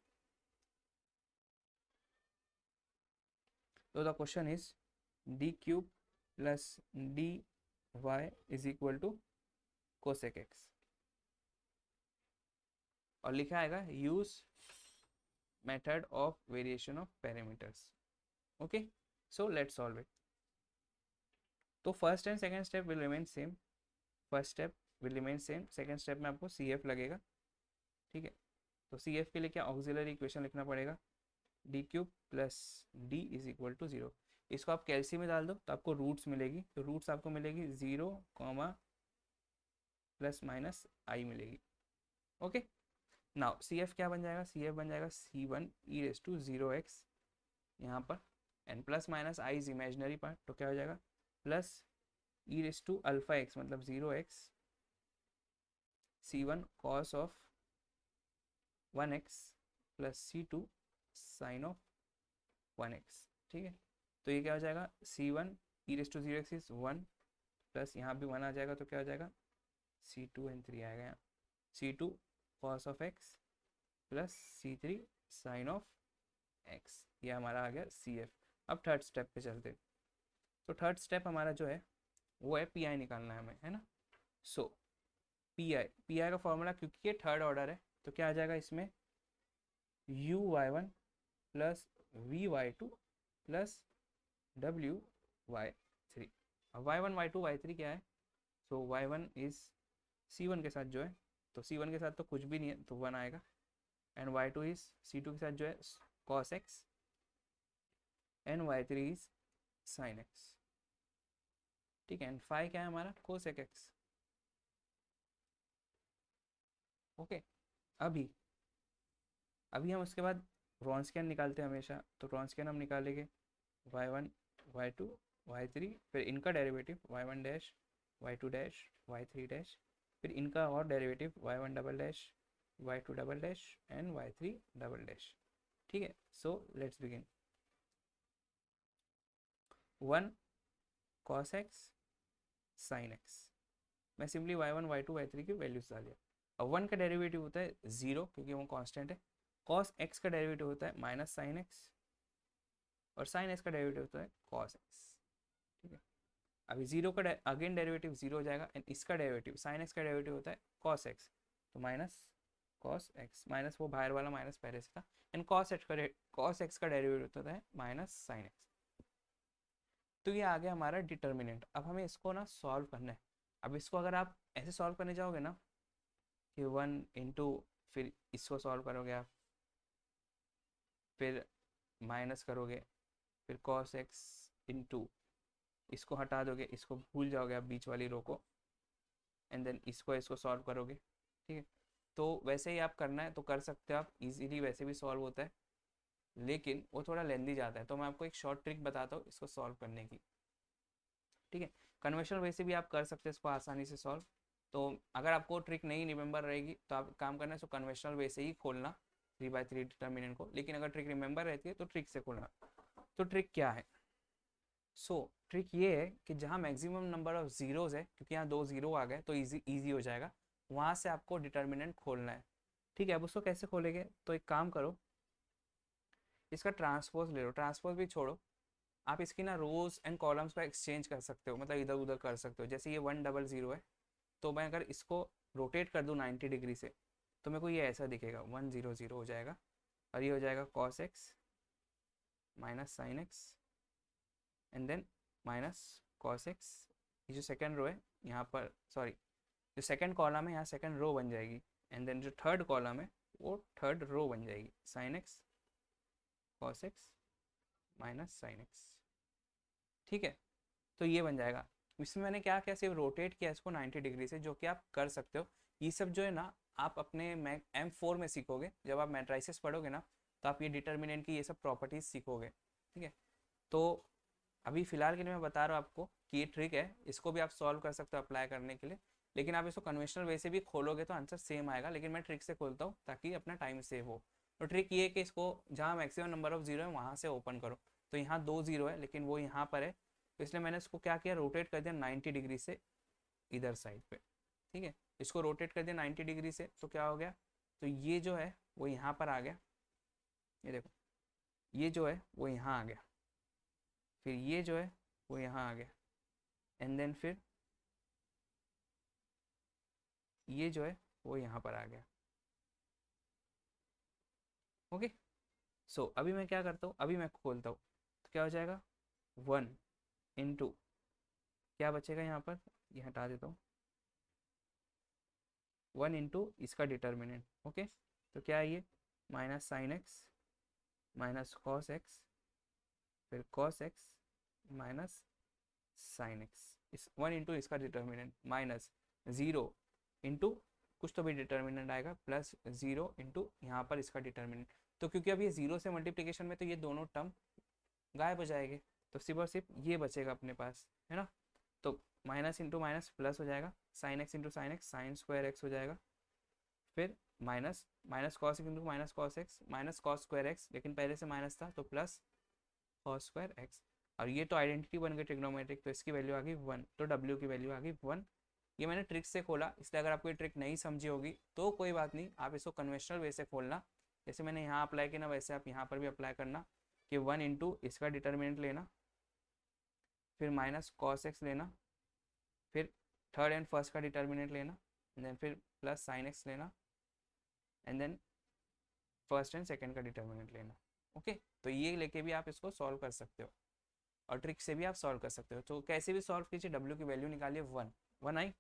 So the question is d cube plus dy is equal to cosec x, और लिखा आएगा use method of variation of parameters. Okay, so let's solve it. तो first and second step will remain same, first step will remain same, second step में आपको C F लगेगा। ठीक है, तो सी एफ के लिए क्या ऑक्सिलरी इक्वेशन लिखना पड़ेगा, D cube plus D is equal to 0। इसको आप कैल्सी में डाल दो तो आपको रूट्स मिलेगी, तो रूट्स आपको मिलेगी 0, प्लस माइनस आई मिलेगी। ओके, नाउ सी एफ क्या बन जाएगा, सी एफ बन जाएगा c1 e raise to 0x यहाँ पर, and plus minus i is imaginary part, तो क्या हो जाएगा plus e raise to alpha x मतलब 0x c1 cos of 1x plus c2 sine of 1x। ठीक है, तो ये क्या हो जाएगा c1 e raise to 0x is 1, plus यहाँ भी 1 आ जाएगा, तो क्या हो जाएगा c2 एंड 3 आएगा यहाँ, c2 cos of x plus c3 sine of x, ये हमारा आ गया cf। अब थर्ड स्टेप पे चलते, तो थर्ड स्टेप हमारा जो है वो है पी आई निकालना है हमें, है ना। सो पी आई का फॉर्मूला, क्योंकि ये थर्ड ऑर्डर है, तो क्या आ जाएगा इसमें u y one plus v y two plus डब्ल्यू वाई थ्री। अब y one y two y three क्या है, so y one is c one के साथ जो है, तो सी वन के साथ तो कुछ भी नहीं है, तो 1 आएगा, and y two is c two के साथ जो है cos x, and y three is sine x. ठीक है, एंड फाइव क्या है हमारा कोसेक एक्स। ओके, अभी अभी हम उसके बाद रॉन्स्कियन निकालते हैं हमेशा, तो रॉन्स्कियन हम निकालेंगे y1 y2 y3, फिर इनका derivative y1 dash y2 dash y3 dash, फिर इनका और derivative y1 double dash y2 double dash and y3 double dash. ठीक है, so let's begin. 1 cos x sin x, मैं सिंपली y1 y2 y3 की values डाल दिया। अब 1 का डेरिवेटिव होता है 0 क्योंकि वो कांस्टेंट है, cos x का डेरिवेटिव होता है माइनस साइन x, और साइन x का डेरिवेटिव होता है cos x। ठीक है, अभी 0 का अगेन डेरिवेटिव 0 हो जाएगा, एंड इसका डेरिवेटिव साइन x का डेरिवेटिव होता है cos x, तो माइनस cos x, माइनस वो बाहर वाला माइनस पहले से था, एंड cos x का डेरिवेटिव होता है माइनस साइन x। तो ये आ गया हमारा डिटर्मिनेंट। अब हमें इसको ना सॉल्व करना है। अब इसको अगर आप ऐसे सॉल्व करने जाओगे ना कि 1 इंटू, फिर इसको सॉल्व करोगे आप, फिर माइनस करोगे, फिर cos x इंटू, इसको हटा दोगे, इसको भूल जाओगे आप बीच वाली रो को, एंड देन इसको सॉल्व करोगे। ठीक है, तो वैसे ही आप करना है तो कर सकते हो आप इजीली, वैसे भी सॉल्व होता है, लेकिन वो थोड़ा लेंदी जाता है, तो मैं आपको एक शॉर्ट ट्रिक बताता हूँ इसको सॉल्व करने की। ठीक है, कन्वेंशनल वैसे भी आप कर सकते हैं इसको आसानी से सॉल्व। तो अगर आपको ट्रिक नहीं रिमेंबर रहेगी तो आप काम करना है, सो कन्वेंशनल वैसे ही खोलना 3/3 डिटर्मिनेंट को, लेकिन अगर ट्रिक रिमेंबर रहती है तो ट्रिक से खोलना। तो ट्रिक क्या है, ट्रिक ये है कि जहाँ मैक्सिमम नंबर ऑफ जीरोज है, क्योंकि यहाँ 2 जीरो आ गए तो इजी हो जाएगा, वहाँ से आपको डिटर्मिनेंट खोलना है। ठीक है, अब उसको कैसे खोलेंगे, तो एक काम करो, इसका ट्रांसपोज ले लो, ट्रांसपोज भी छोड़ो, आप इसकी ना रोज एंड कॉलम्स पर एक्सचेंज कर सकते हो, मतलब इधर उधर कर सकते हो। जैसे ये 100 है, तो मैं अगर इसको रोटेट कर दूँ 90 डिग्री से, तो मेरे को ये ऐसा दिखेगा 100 हो जाएगा, और ये हो जाएगा cos x minus sine x, and then minus cos x। ये जो सेकेंड रो है यहाँ पर, सॉरी जो सेकंड कॉलम है यहाँ सेकंड रो बन जाएगी, एंड देन जो थर्ड कॉलम है वो थर्ड रो बन जाएगी, sine x cos x minus sine x. ठीक है, तो ये बन जाएगा। इसमें मैंने क्या किया, सिर्फ रोटेट किया इसको 90 डिग्री से, जो कि आप कर सकते हो। ये सब जो है ना आप अपने M4 में सीखोगे, जब आप मैट्राइसिस पढ़ोगे ना तो आप ये डिटर्मिनेंट की ये सब प्रॉपर्टीज सीखोगे। ठीक है, तो अभी फिलहाल के लिए मैं बता रहा हूँ आपको कि ये ट्रिक है, इसको भी आप सॉल्व कर सकते हो अप्लाई करने के लिए, लेकिन आप इसको कन्वेंशनल वे से भी खोलोगे तो आंसर सेम आएगा, लेकिन मैं ट्रिक से खोलता हूँ ताकि अपना टाइम सेव हो। तो ट्रिक ये है कि इसको जहाँ मैक्सिमम नंबर ऑफ जीरो है वहाँ से ओपन करो। तो यहाँ 2 जीरो है लेकिन वो यहाँ पर है, तो इसलिए मैंने इसको क्या किया, रोटेट कर दिया 90 डिग्री से इधर साइड पे। ठीक है, इसको रोटेट कर दिया 90 डिग्री से, तो क्या हो गया, तो ये जो है वो यहाँ पर आ गया, ये देखो, ये जो है वो यहाँ आ गया, फिर ये जो है वो यहाँ आ गया, एंड देन फिर ये जो है वो यहाँ पर आ गया। ओके, सो अभी मैं क्या करता हूँ, अभी मैं खोलता हूँ, तो क्या हो जाएगा, 1 इंटू क्या बचेगा यहाँ पर, ये हटा देता हूँ, 1 इंटू इसका डिटर्मिनेंट। ओके, तो क्या है ये, minus sine x minus cos x, फिर cos x minus sine x, इस 1 इंटू इसका डिटर्मिनेंट माइनस 0 इंटू कुछ तो भी डिटर्मिनेंट आएगा प्लस 0 इंटू यहाँ पर इसका डिटर्मिनेंट। तो क्योंकि अब ये 0 से मल्टीप्लिकेशन में, तो ये दोनों टर्म गायब हो जाएंगे, तो सिर्फ और सिर्फ ये बचेगा अपने पास, है ना। तो माइनस इंटू माइनस प्लस हो जाएगा, sine x into sine x sine square x हो जाएगा, फिर minus minus cos into minus cos x minus cos square x, लेकिन पहले से माइनस था तो प्लस कॉस स्क्वायर एक्स। और ये तो आइडेंटिटी बन गई ट्रिग्नोमेट्रिक, तो इसकी वैल्यू आ गई 1, तो डब्ल्यू की वैल्यू आ गई 1। ये मैंने ट्रिक से खोला, इसलिए अगर आपको ये ट्रिक नहीं समझी होगी तो कोई बात नहीं, आप इसको कन्वेंशनल वे से खोलना, जैसे मैंने यहाँ अप्लाई किया ना वैसे आप यहाँ पर भी अप्लाई करना, कि 1 इंटू इसका डिटर्मिनेंट लेना, फिर माइनस कॉस एक्स लेना, फिर थर्ड एंड फर्स्ट का डिटर्मिनेंट लेना, एंड देन फिर प्लस साइन एक्स लेना, and then first and second का डिटर्मिनेंट लेना। ओके, तो ये लेके भी आप इसको सॉल्व कर सकते हो, और ट्रिक से भी आप सॉल्व कर सकते हो। तो कैसे भी सॉल्व कीजिए, डब्ल्यू की वैल्यू निकालिए 1 आई।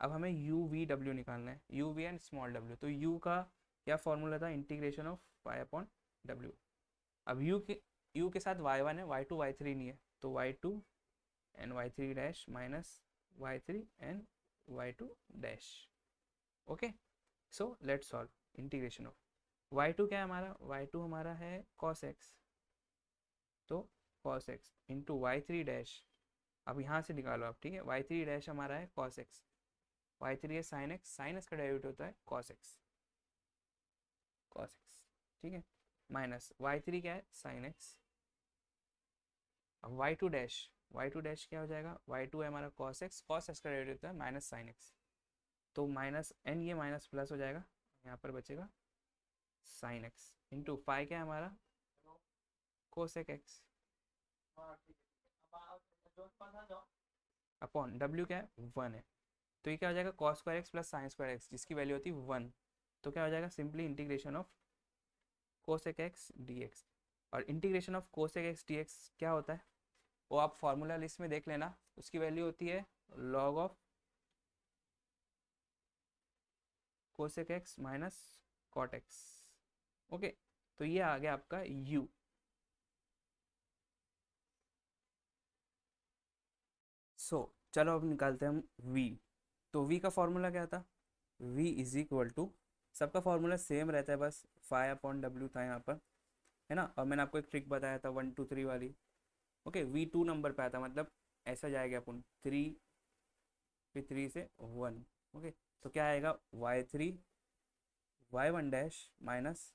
अब हमें यू वी डब्ल्यू निकालना है, यू वी एंड स्मॉल डब्ल्यू। तो यू का क्या फॉर्मूला था, इंटीग्रेशन ऑफ पाई अपॉन डब्ल्यू। अब यू के साथ y1 है, y2 y3 नहीं है, तो y2 and y3 dash minus y3 and y2 dash. Okay, so let's solve integration of y2 क्या है हमारा, y2 हमारा है cos x, तो cos x into y3 dash, अब यहाँ से निकालो आप, ठीक है, y3 डैश हमारा है cos x, y3 है sin x, sin x का डेरिवेटिव होता है cos x, ठीक है, माइनस y3 क्या है sin x। अब y2 डैश क्या हो जाएगा, y2 है हमारा cos x का डेरिवेटिव होता है माइनस sin x, तो माइनस एन, ये माइनस प्लस हो जाएगा, यहाँ पर बचेगा sin x इंटू फाइव क्या है हमारा cosec x अपॉन डब्ल्यू क्या है 1 है, तो ये क्या हो जाएगा cos square x plus sine square x, जिसकी वैल्यू होती है 1। तो क्या हो जाएगा, simply integration of cosec x dx। और integration of cosec x dx क्या होता है, वो आप फॉर्मूला लिस्ट में देख लेना, उसकी वैल्यू होती है log of cosec x minus cot x। Okay, तो ये आ गया आपका u। चलो अब निकालते हैं हम v। तो v का फॉर्मूला क्या था, v इज इक्वल टू, सबका फॉर्मूला सेम रहता है, बस फाइव अपॉन डब्ल्यू था यहाँ पर, है ना। और मैंने आपको एक ट्रिक बताया था 1 2 3 वाली। ओके, v2 नंबर पे आता, मतलब ऐसा जाएगा अपन 3, फिर 3 से 1। ओके, तो क्या आएगा y3 y1 dash minus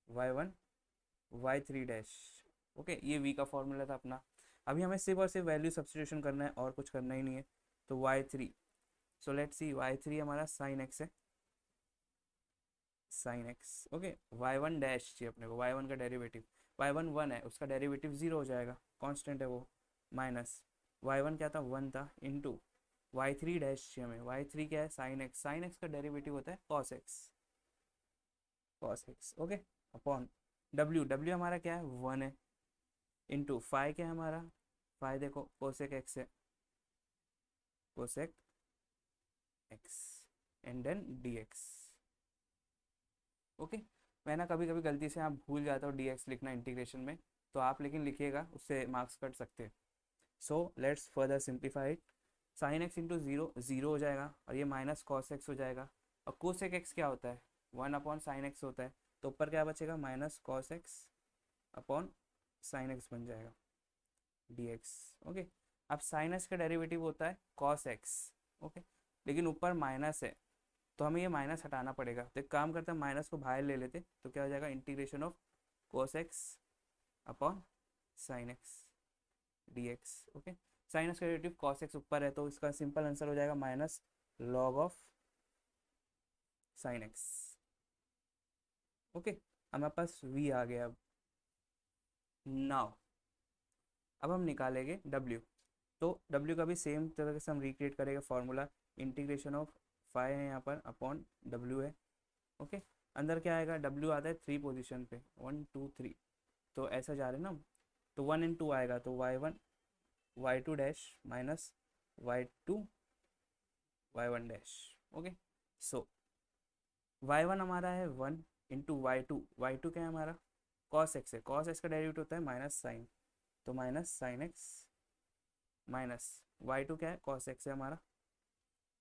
y1 y3 dash. Okay, ये v का फॉर्मूला था अपना। अभी हमें सिर्फ और सिर्फ वैल्यू सब्सटीट्यूशन करना है और कुछ करना ही नहीं है। तो y3, so let's see, y3 हमारा साइन x है, sine x। Okay, y1 dash चाहिए अपने को, y1 का डेरिवेटिव, y1 1 है, उसका डेरिवेटिव 0 हो जाएगा, कांस्टेंट है वो, माइनस y1 क्या था 1 था, इंटू y3 डैश चाहिए हमें, y3 क्या है साइन x का डेरिवेटिव होता है cos x, okay, upon w हमारा क्या है 1 है, इंटू फाइव क्या है हमारा, फाइव देखो कोसेक एक्स है, cosec x. And then dx। Okay, मैं ना कभी कभी गलती से आप भूल जाता हूँ dx लिखना इंटीग्रेशन में, तो आप लेकिन लिखिएगा, उससे मार्क्स कट सकते हैं। So let's further simplify it. Sine x into zero zero हो जाएगा, और ये माइनस कॉस एक्स हो जाएगा। और कोसेक एक्स क्या होता है, 1/sin x होता है। तो ऊपर क्या बचेगा, minus cos x upon sine x बन जाएगा dx। ओके, अब साइन एक्स का डेरिवेटिव होता है कॉस एक्स। ओके, लेकिन ऊपर माइनस है, तो हमें ये माइनस हटाना पड़ेगा। तो एक काम करते हैं, माइनस को बाहर ले लेते, तो क्या हो जाएगा, integration of cos x upon sine x dx। Okay, sine x का डेरिवेटिव cos x ऊपर है, तो इसका सिंपल आंसर हो जाएगा minus log of sine x. Okay, हमारे पास v आ गया। अब नाउ अब हम निकालेंगे w। तो w का भी सेम तरह से हम रिक्रिएट करेंगे फॉर्मूला, इंटीग्रेशन ऑफ फाइव है यहाँ पर अपॉन w है। ओके, अंदर क्या आएगा, w आता है 3 पोजीशन पे, 1 2 3, तो ऐसा जा रहे हैं ना हम। तो 1 इन 2 आएगा, तो y1 y2 dash minus y2 y1 dash. Okay, so y1 हमारा है 1 इंटू वाई टू क्या है हमारा, cos x है, cos x का डेरिवेटिव होता है माइनस साइन, तो minus sine x minus y2 क्या है, cos x है हमारा,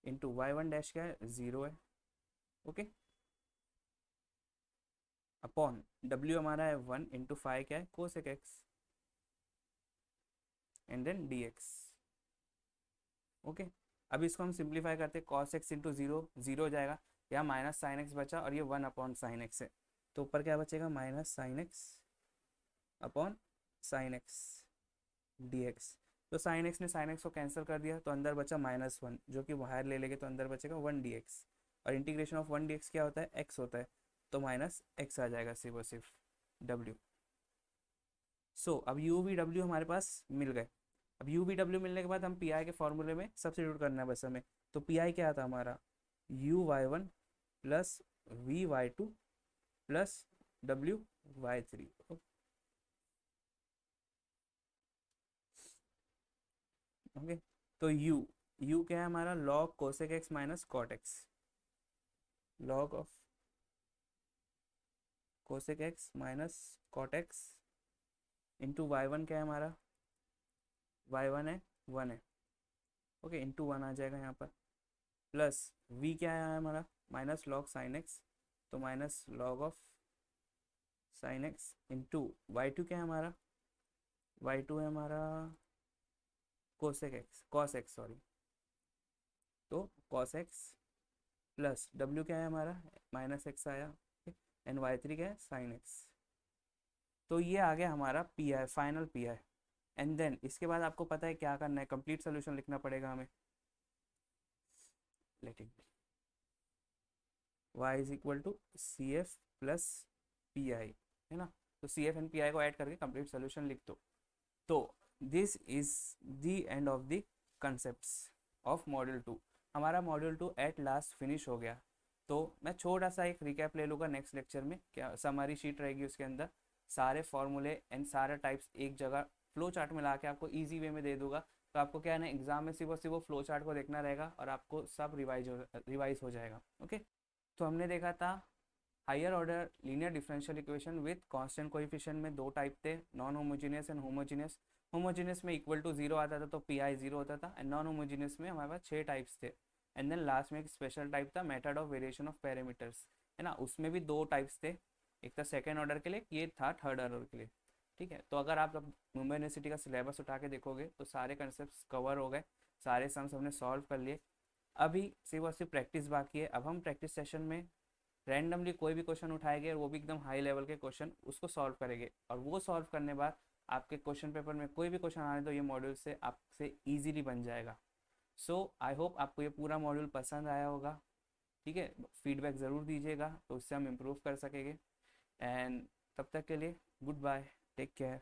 इंटू y1 डैश क्या है, 0 है। ओके, अपॉन w हमारा है 1 इंटू फाइव क्या है, cosec x, and then dx। Okay, अब इसको हम सिंप्लीफाई करते हैं, cos x into zero zero हो जाएगा, यहाँ माइनस साइन एक्स बचा, और ये 1 अपॉन साइन एक्स है, तो ऊपर क्या बचेगा, minus sine x upon sine x dx। तो साइन एक्स ने साइन एक्स को कैंसिल कर दिया, तो अंदर बचा -1, जो कि बाहर ले लेंगे, तो अंदर बचेगा 1 dx। और इंटीग्रेशन ऑफ 1 dx क्या होता है, x होता है, तो माइनस x आ जाएगा सिर्फ और सिर्फ w। सो अब u v w हमारे पास मिल गए। अब u v w मिलने के बाद हम पी आई के फॉर्मूले में सब्स्टिट्यूट करना है बस हमें। तो पी आई क्या था हमारा, u y1 plus v y2 plus w y3। Okay, तो u क्या है हमारा, log cosec x minus cot x, log of cosec x minus cot x into y1 क्या है हमारा, y1 है 1 है। ओके, इंटू 1 आ जाएगा यहाँ पर, प्लस v क्या है हमारा, माइनस लॉग साइन एक्स, तो minus log of sine x into y2 क्या है हमारा, y2 है हमारा cosec x, cos x sorry, तो कॉस एक्स प्लस w क्या है हमारा, माइनस एक्स आया, एंड y3 क्या है, साइन एक्स। तो ये आ गया हमारा P I, final P I. And then इसके बाद आपको पता है क्या करना है, कंप्लीट सोल्यूशन लिखना पड़ेगा हमें। Let it y is equal to C F plus P I, है ना। तो C F and P I को ऐड करके कंप्लीट सोल्यूशन लिख दो। तो this is the end of the concepts of module 2। हमारा मॉड्यूल 2 एट लास्ट फिनिश हो गया। तो मैं छोटा सा एक रिकैप ले लूँगा नेक्स्ट लेक्चर में, क्या समरी शीट रहेगी, उसके अंदर सारे फॉर्मूले एंड सारे टाइप्स एक जगह फ्लो चार्ट में ला के आपको ईजी वे में दे दूंगा। तो आपको क्या है ना, एग्जाम में सिर्फ और सिर्फ वो फ्लो चार्ट को देखना रहेगा, और आपको सब रिवाइज हो जाएगा। ओके, तो हमने देखा था higher order linear differential equation with constant coefficient में दो टाइप थे, non homogeneous and homogeneous. Homogeneous में इक्वल टू जीरो आता था, तो पी आई जीरो होता था, एंड नॉन होमोजीनियस में हमारे पास 6 टाइप्स थे। एंड देन लास्ट में एक स्पेशल टाइप था method of variation of parameters, है ना, उसमें भी 2 टाइप्स थे, एक था सेकेंड ऑर्डर के लिए, ये था थर्ड ऑर्डर के लिए। ठीक है, तो अगर आप अब मुंबई यूनिवर्सिटी का सिलेबस उठा के देखोगे तो सारे कंसेप्ट कवर हो गए, सारे सम्स हमने सॉल्व कर लिए। अभी सिर्फ और सिर्फ प्रैक्टिस बाकी है। अब हम प्रैक्टिस सेशन में रैंडमली कोई भी क्वेश्चन उठाएंगे, और वो भी एकदम हाई लेवल के क्वेश्चन, उसको सॉल्व करेंगे, और वो सॉल्व करने बाद आपके क्वेश्चन पेपर में कोई भी क्वेश्चन आने तो ये मॉड्यूल से आपसे इजीली बन जाएगा। सो आई होप आपको ये पूरा मॉड्यूल पसंद आया होगा। ठीक है, फीडबैक ज़रूर दीजिएगा, तो उससे हम इम्प्रूव कर सकेंगे। एंड तब तक के लिए गुड बाय, टेक केयर।